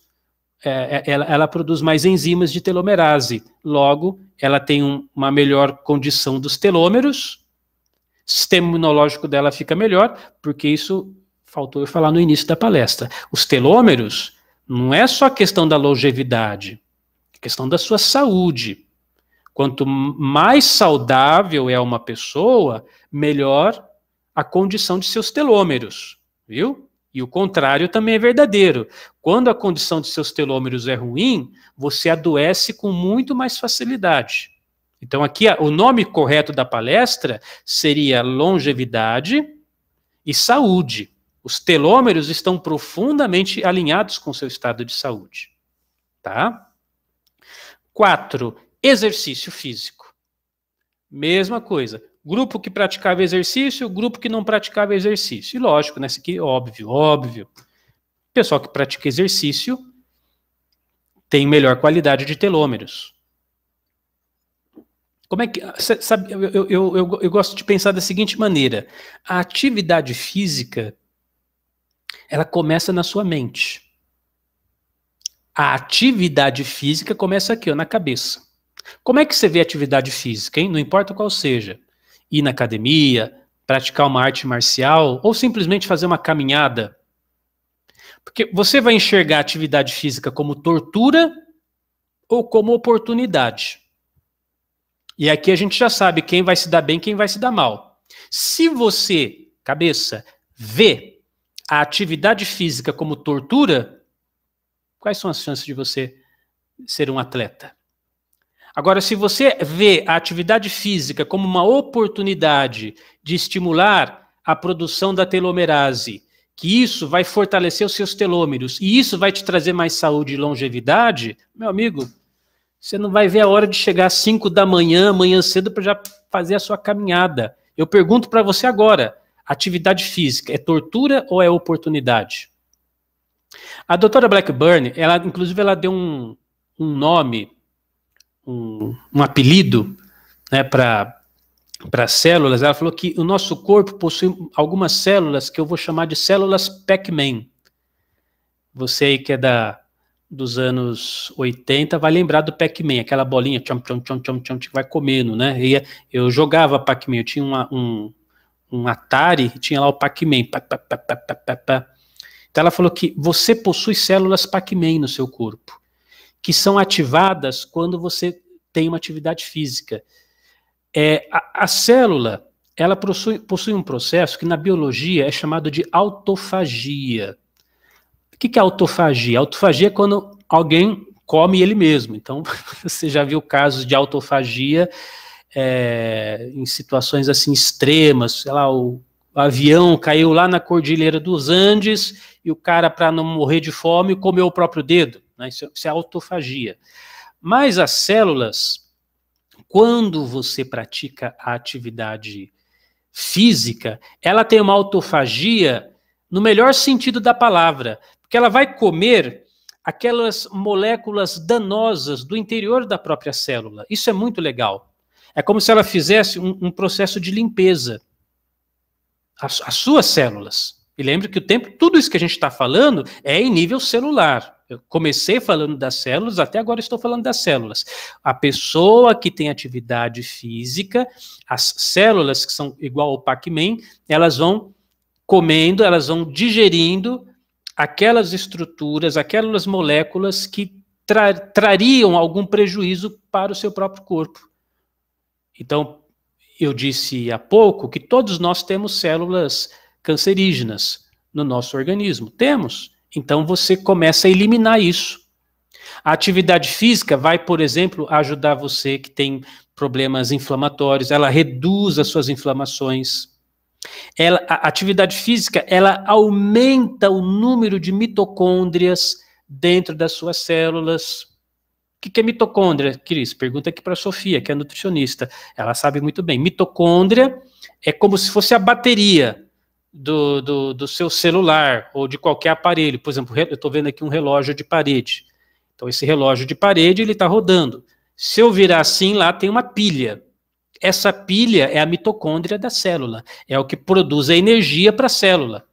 mais enzimas de telomerase. Logo, ela tem uma melhor condição dos telômeros, o sistema imunológico dela fica melhor, porque isso faltou eu falar no início da palestra. Os telômeros não é só questão da longevidade, é questão da sua saúde. Quanto mais saudável é uma pessoa, melhor a condição de seus telômeros, viu? E o contrário também é verdadeiro. Quando a condição de seus telômeros é ruim, você adoece com muito mais facilidade. Então aqui o nome correto da palestra seria longevidade e saúde. Os telômeros estão profundamente alinhados com o seu estado de saúde. Tá? 4. Exercício físico. Mesma coisa. Grupo que praticava exercício, grupo que não praticava exercício. E lógico, né? Isso aqui é óbvio. O pessoal que pratica exercício tem melhor qualidade de telômeros. Como é que... Sabe, eu gosto de pensar da seguinte maneira. A atividade física, ela começa na sua mente. A atividade física começa aqui, ó, na cabeça. Como é que você vê atividade física, hein? Não importa qual seja. Ir na academia, praticar uma arte marcial, ou simplesmente fazer uma caminhada. Porque você vai enxergar a atividade física como tortura ou como oportunidade. E aqui a gente já sabe quem vai se dar bem e quem vai se dar mal. Se você, cabeça, vê a atividade física como tortura, quais são as chances de você ser um atleta? Agora, se você vê a atividade física como uma oportunidade de estimular a produção da telomerase, que isso vai fortalecer os seus telômeros e isso vai te trazer mais saúde e longevidade, meu amigo, você não vai ver a hora de chegar às 5 da manhã, amanhã cedo, para já fazer a sua caminhada. Eu pergunto para você agora, atividade física é tortura ou é oportunidade? A doutora Blackburn, inclusive ela deu um nome, um apelido, né, para células. Ela falou que o nosso corpo possui algumas células que eu vou chamar de células Pac-Man. Você aí que é dos anos 80 vai lembrar do Pac-Man, aquela bolinha tchom, que vai comendo, né? E eu jogava Pac-Man, eu tinha um Atari, tinha lá o Pac-Man. Então ela falou que você possui células Pac-Man no seu corpo, que são ativadas quando você tem uma atividade física. A célula, ela possui um processo que na biologia é chamado de autofagia. O que é autofagia? Autofagia é quando alguém come ele mesmo. Então, você já viu casos de autofagia em situações assim extremas, sei lá, o avião caiu lá na Cordilheira dos Andes e o cara, para não morrer de fome, comeu o próprio dedo. Né? Isso é autofagia. Mas as células, quando você pratica a atividade física, ela tem uma autofagia no melhor sentido da palavra, porque ela vai comer aquelas moléculas danosas do interior da própria célula. Isso é muito legal. É como se ela fizesse um processo de limpeza. As suas células. E lembre que tudo isso que a gente está falando é em nível celular. Eu comecei falando das células, até agora estou falando das células. A pessoa que tem atividade física, as células que são igual ao Pac-Man, elas vão comendo, elas vão digerindo aquelas estruturas, aquelas moléculas que trariam algum prejuízo para o seu próprio corpo. Então, eu disse há pouco que todos nós temos células cancerígenas no nosso organismo. Temos. Então você começa a eliminar isso. A atividade física vai, por exemplo, ajudar você que tem problemas inflamatórios, ela reduz as suas inflamações. A atividade física, ela aumenta o número de mitocôndrias dentro das suas células. O que é mitocôndria, Cris? Pergunta aqui para a Sofia, que é nutricionista. Ela sabe muito bem. Mitocôndria é como se fosse a bateria do seu celular ou de qualquer aparelho. Por exemplo, eu estou vendo aqui um relógio de parede. Então, esse relógio de parede, ele está rodando. Se eu virar assim, lá tem uma pilha. Essa pilha é a mitocôndria da célula, é o que produz a energia para a célula.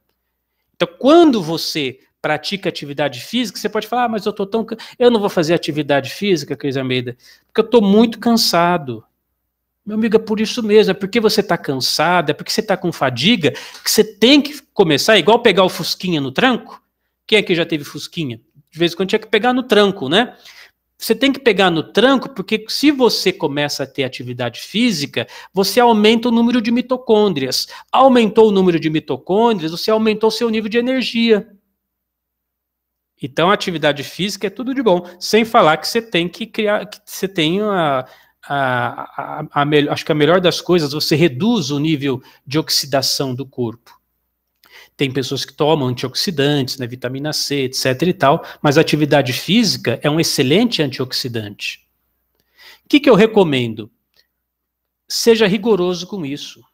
Então, quando você pratica atividade física, você pode falar, mas eu não vou fazer atividade física, Cris Almeida, porque eu estou muito cansado. Meu amigo, é por isso mesmo, é porque você está cansado, é porque você está com fadiga, que você tem que começar, igual pegar o fusquinha no tranco. Quem aqui já teve fusquinha? De vez em quando tinha que pegar no tranco, né? Você tem que pegar no tranco, porque se você começa a ter atividade física, você aumenta o número de mitocôndrias. Aumentou o número de mitocôndrias, você aumentou o seu nível de energia. Então, a atividade física é tudo de bom. Sem falar que você tem que criar, que você tem acho que a melhor das coisas, você reduz o nível de oxidação do corpo. Tem pessoas que tomam antioxidantes, né, vitamina C, etc e tal, mas a atividade física é um excelente antioxidante. O que eu recomendo? Seja rigoroso com isso.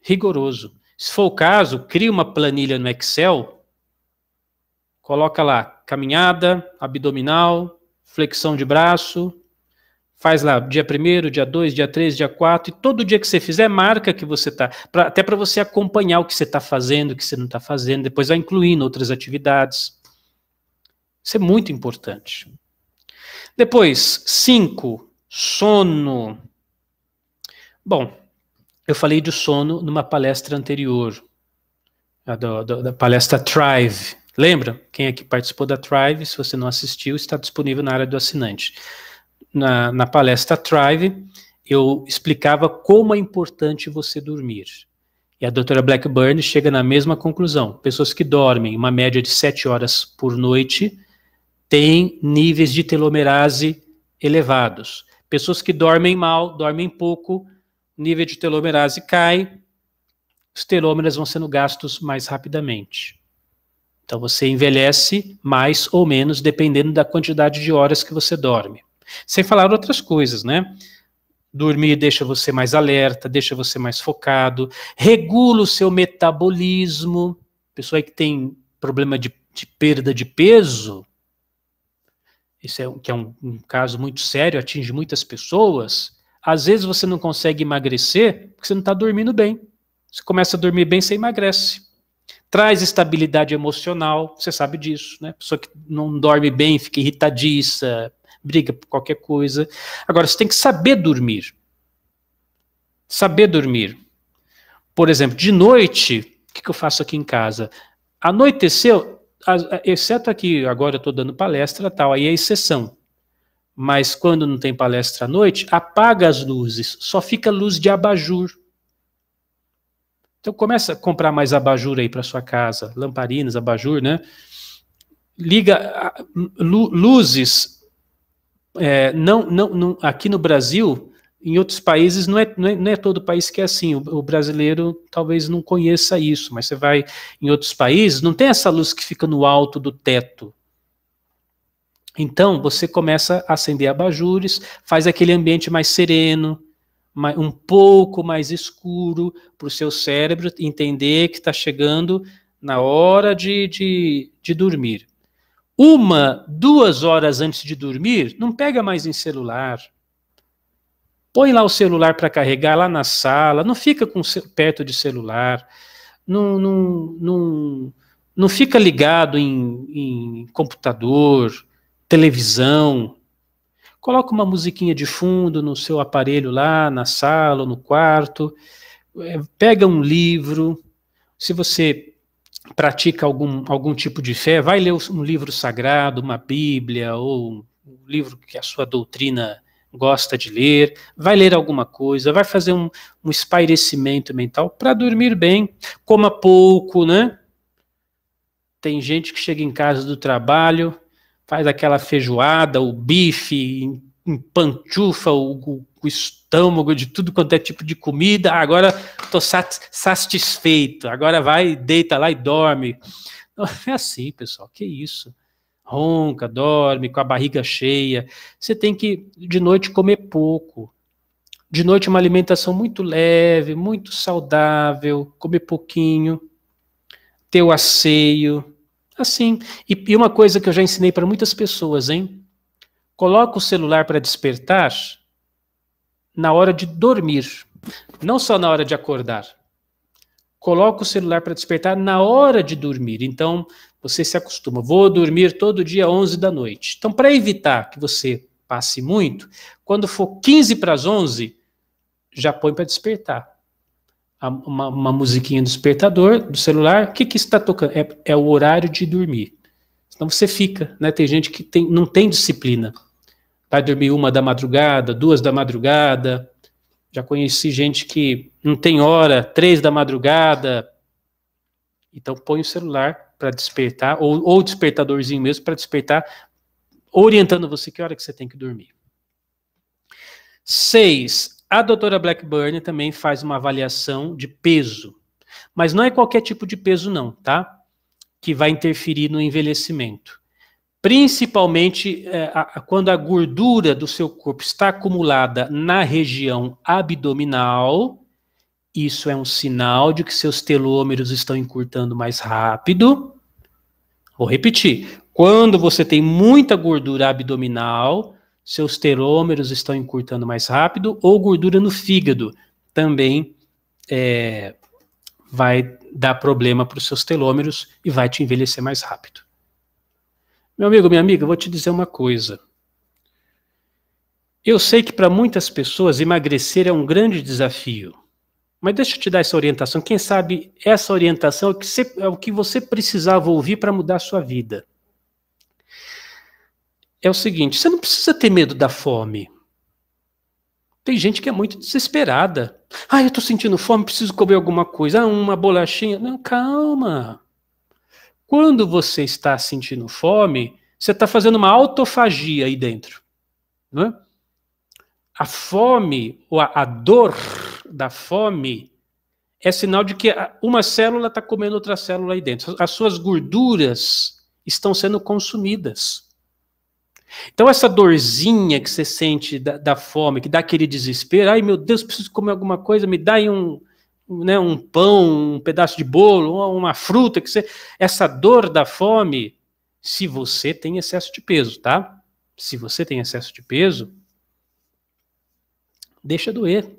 Rigoroso. Se for o caso, crie uma planilha no Excel, coloca lá caminhada, abdominal, flexão de braço, faz lá dia 1º, dia 2, dia 3, dia 4, e todo dia que você fizer, marca que você está, até para você acompanhar o que você está fazendo, o que você não está fazendo, depois vai incluindo outras atividades. Isso é muito importante. Depois, 5, sono. Bom, eu falei de sono numa palestra anterior, da palestra Thrive. Lembra? Quem aqui participou da Thrive, se você não assistiu, está disponível na área do assinante. Na palestra Thrive, eu explicava como é importante você dormir. E a doutora Blackburn chega na mesma conclusão. Pessoas que dormem uma média de 7 horas por noite têm níveis de telomerase elevados. Pessoas que dormem mal, dormem pouco, nível de telomerase cai, os telômeros vão sendo gastos mais rapidamente. Então você envelhece mais ou menos dependendo da quantidade de horas que você dorme. Sem falar outras coisas, né? Dormir deixa você mais alerta, deixa você mais focado, regula o seu metabolismo. Pessoa que tem problema de perda de peso, isso é um caso muito sério, atinge muitas pessoas. Às vezes você não consegue emagrecer porque você não está dormindo bem. Você começa a dormir bem, você emagrece. Traz estabilidade emocional, você sabe disso, né? Pessoa que não dorme bem, fica irritadiça, briga por qualquer coisa. Agora, você tem que saber dormir. Saber dormir. Por exemplo, de noite, o que eu faço aqui em casa? Anoiteceu, exceto aqui, agora eu estou dando palestra, tal, aí é exceção. Mas quando não tem palestra à noite, apaga as luzes, só fica luz de abajur. Então começa a comprar mais abajur aí para sua casa, lamparinas, abajur, né? Liga luzes. Aqui no Brasil, em outros países, não é todo país que é assim. O brasileiro talvez não conheça isso, mas você vai em outros países, não tem essa luz que fica no alto do teto. Então, você começa a acender abajures, faz aquele ambiente mais sereno, um pouco mais escuro, para o seu cérebro entender que está chegando na hora de dormir. 1, 2 horas antes de dormir, não pega mais em celular. Põe lá o celular para carregar lá na sala, não fica perto de celular, não fica ligado em computador, televisão. Coloca uma musiquinha de fundo no seu aparelho lá, na sala, no quarto, pega um livro. Se você pratica algum tipo de fé, vai ler um livro sagrado, uma Bíblia, ou um livro que a sua doutrina gosta de ler, vai ler alguma coisa, vai fazer um espairecimento mental para dormir bem. Coma pouco, né? Tem gente que chega em casa do trabalho, faz aquela feijoada, o bife, empantufa o estômago de tudo quanto é tipo de comida, agora estou satisfeito, agora vai, deita lá e dorme. Não é assim, pessoal, que isso? Ronca, dorme, com a barriga cheia. Você tem que, de noite, comer pouco. De noite, uma alimentação muito leve, muito saudável, comer pouquinho, ter o asseio, assim. E uma coisa que eu já ensinei para muitas pessoas, hein? Coloca o celular para despertar na hora de dormir, não só na hora de acordar. Coloca o celular para despertar na hora de dormir. Então, você se acostuma. Vou dormir todo dia 11 da noite. Então, para evitar que você passe muito, quando for 15 para as 11, já põe para despertar. Uma musiquinha do despertador do celular. O que está tocando? É o horário de dormir. Então você fica, né? Tem gente que não tem disciplina. Vai dormir 1 da madrugada, 2 da madrugada. Já conheci gente que não tem hora, 3 da madrugada. Então põe o celular para despertar, ou despertadorzinho mesmo para despertar, orientando você que hora que você tem que dormir. 6. A doutora Blackburn também faz uma avaliação de peso. Mas não é qualquer tipo de peso não, tá? Que vai interferir no envelhecimento. Principalmente quando a gordura do seu corpo está acumulada na região abdominal, isso é um sinal de que seus telômeros estão encurtando mais rápido. Vou repetir. Quando você tem muita gordura abdominal, seus telômeros estão encurtando mais rápido, ou gordura no fígado também vai dar problema para os seus telômeros e vai te envelhecer mais rápido. Meu amigo, minha amiga, eu vou te dizer uma coisa. Eu sei que para muitas pessoas emagrecer é um grande desafio, mas deixa eu te dar essa orientação. Quem sabe essa orientação é o que você precisava ouvir para mudar a sua vida. É o seguinte, você não precisa ter medo da fome. Tem gente que é muito desesperada. Eu estou sentindo fome, preciso comer alguma coisa. Uma bolachinha. Não, calma. Quando você está sentindo fome, você está fazendo uma autofagia aí dentro. Não é? A fome, ou a dor da fome, é sinal de que uma célula está comendo outra célula aí dentro. As suas gorduras estão sendo consumidas. Então essa dorzinha que você sente da fome, que dá aquele desespero, ai meu Deus, preciso comer alguma coisa, me dá aí um pão, um pedaço de bolo, uma fruta, essa dor da fome, se você tem excesso de peso, tá? Se você tem excesso de peso, deixa doer.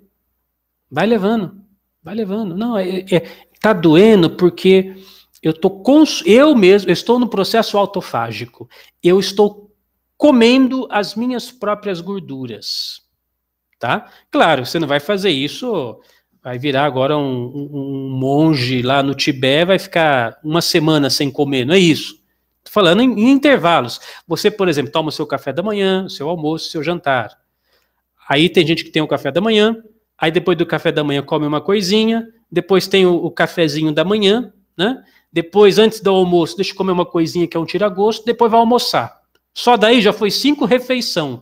Vai levando. Não, tá doendo porque eu estou no processo autofágico. Eu estou comendo as minhas próprias gorduras, tá? Claro, você não vai fazer isso, vai virar agora um monge lá no Tibete, vai ficar uma semana sem comer, não é isso. Estou falando em intervalos. Você, por exemplo, toma o seu café da manhã, o seu almoço, o seu jantar. Aí tem gente que tem o café da manhã, aí depois do café da manhã come uma coisinha, depois tem o cafezinho da manhã, né? Depois, antes do almoço, deixa eu comer uma coisinha que é um tira-gosto, depois vai almoçar. Só daí já foi 5 refeições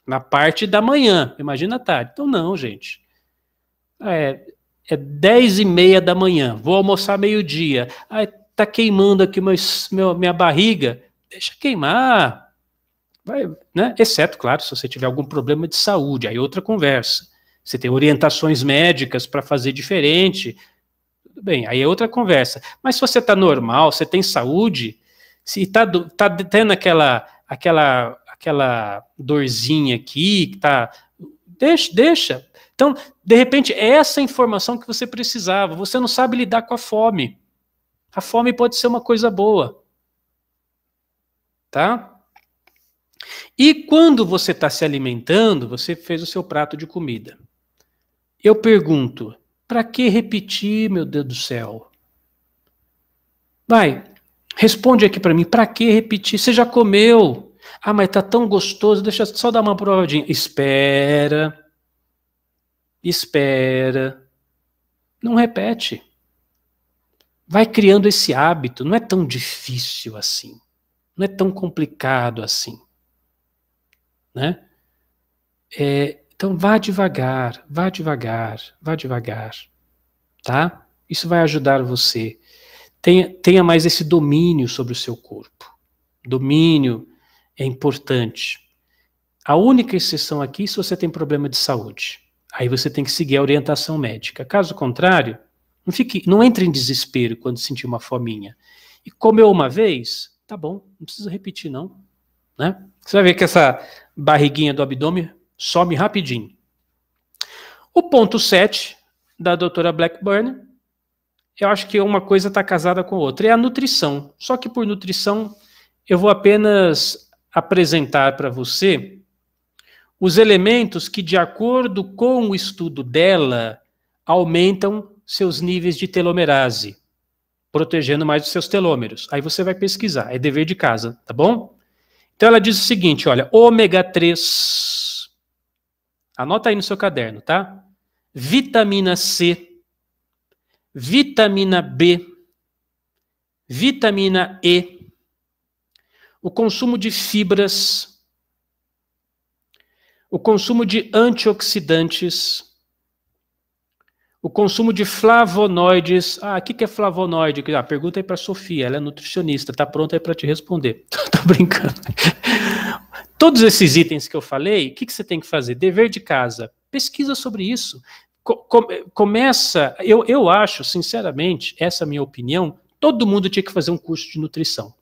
na parte da manhã, imagina a tarde. Então não, gente. É 10h30 da manhã, vou almoçar meio-dia. Tá queimando aqui minha barriga, deixa queimar. Vai, né? Exceto, claro, se você tiver algum problema de saúde, aí outra conversa. Você tem orientações médicas para fazer diferente, tudo bem, aí é outra conversa. Mas se você está normal, você tem saúde, se tá tendo aquela dorzinha aqui, que tá, deixa. Então, de repente, é essa informação que você precisava. Você não sabe lidar com a fome. A fome pode ser uma coisa boa. Tá? E quando você está se alimentando, você fez o seu prato de comida. Eu pergunto, para que repetir, meu Deus do céu? Vai, responde aqui para mim, para que repetir? Você já comeu? Mas tá tão gostoso, deixa eu só dar uma provadinha. Espera. Não repete. Vai criando esse hábito, não é tão difícil assim. Não é tão complicado assim. Né? Então vá devagar, tá? Isso vai ajudar você. Tenha mais esse domínio sobre o seu corpo. Domínio é importante. A única exceção aqui é se você tem problema de saúde. Aí você tem que seguir a orientação médica. Caso contrário, não entre em desespero quando sentir uma fominha. E comeu uma vez, tá bom, não precisa repetir não. né? Você vai ver que essa barriguinha do abdômen some rapidinho. O ponto 7 da doutora Blackburn, eu acho que uma coisa está casada com a outra, é a nutrição. Só que por nutrição, eu vou apenas apresentar para você os elementos que, de acordo com o estudo dela, aumentam seus níveis de telomerase, protegendo mais os seus telômeros. Aí você vai pesquisar, é dever de casa, tá bom? Então ela diz o seguinte, olha, ômega 3, anota aí no seu caderno, tá? Vitamina C, vitamina B, vitamina E, o consumo de fibras, o consumo de antioxidantes, o consumo de flavonoides. Ah, o que é flavonoide? Ah, pergunta aí para a Sofia, ela é nutricionista, tá pronta aí para te responder. Tô brincando. Todos esses itens que eu falei, o que você tem que fazer? Dever de casa. Pesquisa sobre isso. Começa, eu acho, sinceramente, essa é a minha opinião, todo mundo tinha que fazer um curso de nutrição.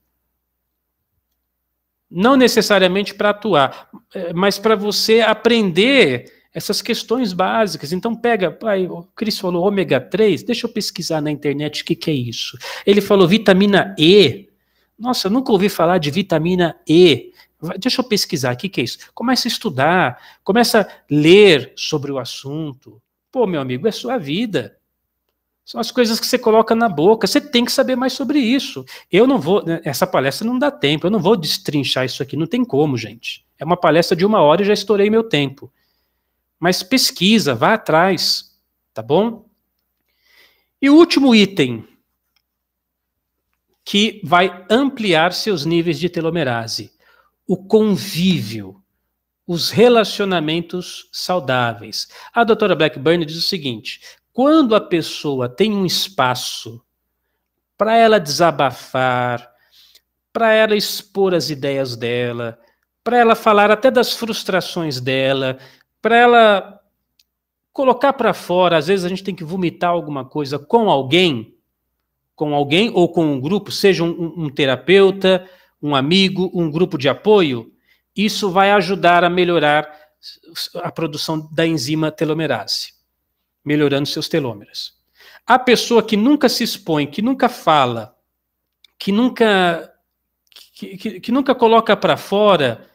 Não necessariamente para atuar, mas para você aprender essas questões básicas. Então pega, o Cris falou ômega 3, deixa eu pesquisar na internet o que é isso. Ele falou vitamina E. Nossa, eu nunca ouvi falar de vitamina E. Deixa eu pesquisar, o que é isso? Começa a estudar, começa a ler sobre o assunto. Pô, meu amigo, é sua vida. São as coisas que você coloca na boca. Você tem que saber mais sobre isso. Eu não vou... Essa palestra não dá tempo. Eu não vou destrinchar isso aqui. Não tem como, gente. É uma palestra de 1 hora e já estourei meu tempo. Mas pesquisa, vá atrás. Tá bom? E o último item que vai ampliar seus níveis de telomerase. O convívio. Os relacionamentos saudáveis. A doutora Blackburn diz o seguinte... Quando a pessoa tem um espaço para ela desabafar, para ela expor as ideias dela, para ela falar até das frustrações dela, para ela colocar para fora, às vezes a gente tem que vomitar alguma coisa com alguém ou com um grupo, seja um terapeuta, um amigo, um grupo de apoio, isso vai ajudar a melhorar a produção da enzima telomerase, melhorando seus telômeros. A pessoa que nunca se expõe, que nunca fala, que nunca coloca para fora,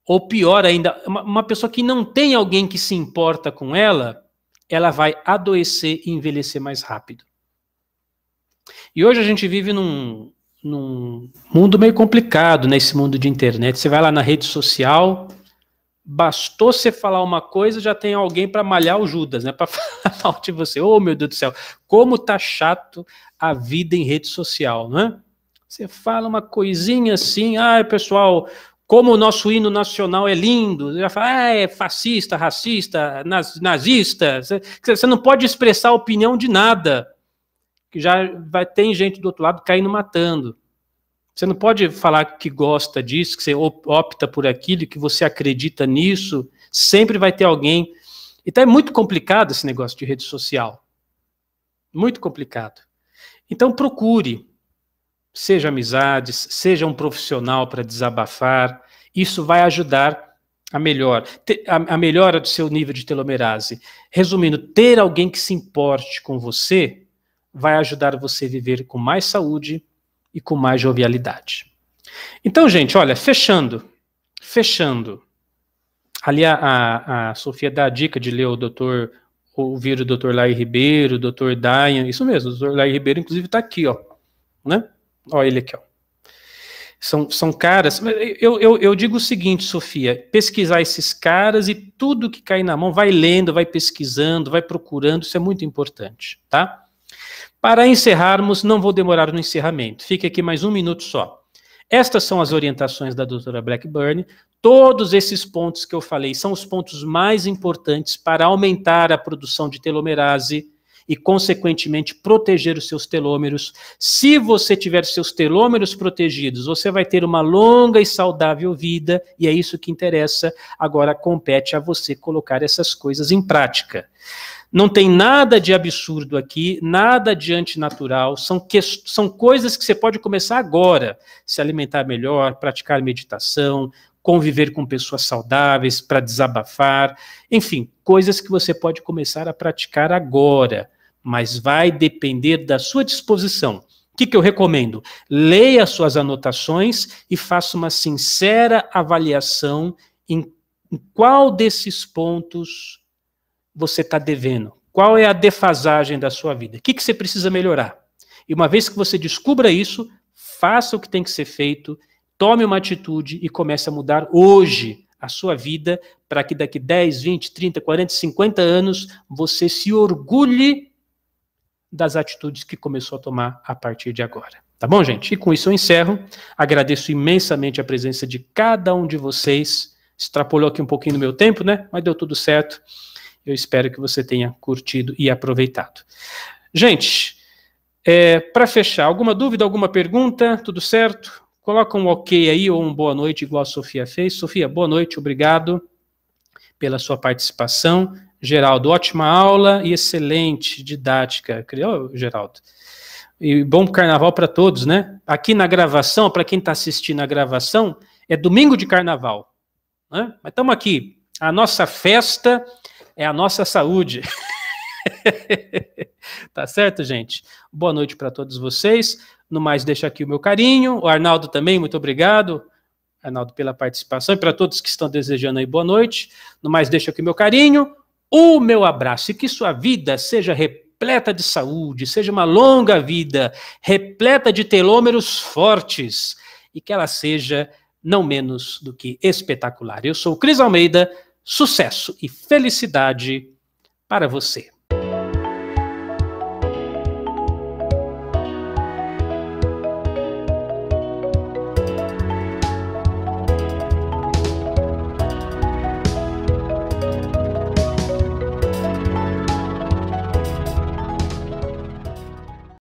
ou pior ainda, uma pessoa que não tem alguém que se importa com ela, ela vai adoecer e envelhecer mais rápido. E hoje a gente vive num mundo meio complicado, nesse mundo de internet. Você vai lá na rede social... Bastou você falar uma coisa, já tem alguém para malhar o Judas, né? Para falar mal de você. Oh, meu Deus do céu, como tá chato a vida em rede social, né? Você fala uma coisinha assim, pessoal, como o nosso hino nacional é lindo, já fala, é fascista, racista, nazista. Você não pode expressar a opinião de nada, que já tem gente do outro lado caindo matando. Você não pode falar que gosta disso, que você opta por aquilo, que você acredita nisso. Sempre vai ter alguém. Então é muito complicado esse negócio de rede social. Muito complicado. Então procure. Seja amizades, seja um profissional para desabafar. Isso vai ajudar a melhora do seu nível de telomerase. Resumindo, ter alguém que se importe com você vai ajudar você a viver com mais saúde e com mais jovialidade. Então, gente, olha, fechando. Ali a Sofia dá a dica de ler ouvir o Dr. Lai Ribeiro, o Dr. Dayan, isso mesmo, o Dr. Lai Ribeiro, inclusive, está aqui, ó. Né? Ó, ele aqui, ó. São caras... Eu digo o seguinte, Sofia, pesquisar esses caras e tudo que cai na mão, vai lendo, vai pesquisando, vai procurando, isso é muito importante, tá? Para encerrarmos, não vou demorar no encerramento, fica aqui mais 1 minuto só. Estas são as orientações da doutora Blackburn. Todos esses pontos que eu falei são os pontos mais importantes para aumentar a produção de telomerase e, consequentemente, proteger os seus telômeros. Se você tiver seus telômeros protegidos, você vai ter uma longa e saudável vida, e é isso que interessa. Agora compete a você colocar essas coisas em prática. Não tem nada de absurdo aqui, nada de antinatural, são coisas que você pode começar agora. Se alimentar melhor, praticar meditação, conviver com pessoas saudáveis para desabafar, enfim, coisas que você pode começar a praticar agora, mas vai depender da sua disposição. O que eu recomendo? Leia suas anotações e faça uma sincera avaliação em qual desses pontos você está devendo. Qual é a defasagem da sua vida? O que você precisa melhorar? E uma vez que você descubra isso, faça o que tem que ser feito, tome uma atitude e comece a mudar hoje a sua vida, para que daqui 10, 20, 30, 40, 50 anos, você se orgulhe das atitudes que começou a tomar a partir de agora. Tá bom, gente? E com isso eu encerro. Agradeço imensamente a presença de cada um de vocês. Extrapolou aqui um pouquinho no meu tempo, né? Mas deu tudo certo. Eu espero que você tenha curtido e aproveitado. Gente, para fechar, alguma dúvida, alguma pergunta? Tudo certo? Coloca um ok aí ou um boa noite, igual a Sofia fez. Sofia, boa noite, obrigado pela sua participação. Geraldo, ótima aula e excelente didática. Geraldo. E bom carnaval para todos, né? Aqui na gravação, para quem está assistindo a gravação, é domingo de carnaval, né? Mas estamos aqui. A nossa festa é a nossa saúde. Tá certo, gente? Boa noite para todos vocês. No mais, deixo aqui o meu carinho. O Arnaldo também, muito obrigado, Arnaldo, pela participação. E para todos que estão desejando aí boa noite. No mais, deixo aqui o meu carinho, o meu abraço. E que sua vida seja repleta de saúde, seja uma longa vida, repleta de telômeros fortes. E que ela seja não menos do que espetacular. Eu sou o Cris Almeida. Sucesso e felicidade para você.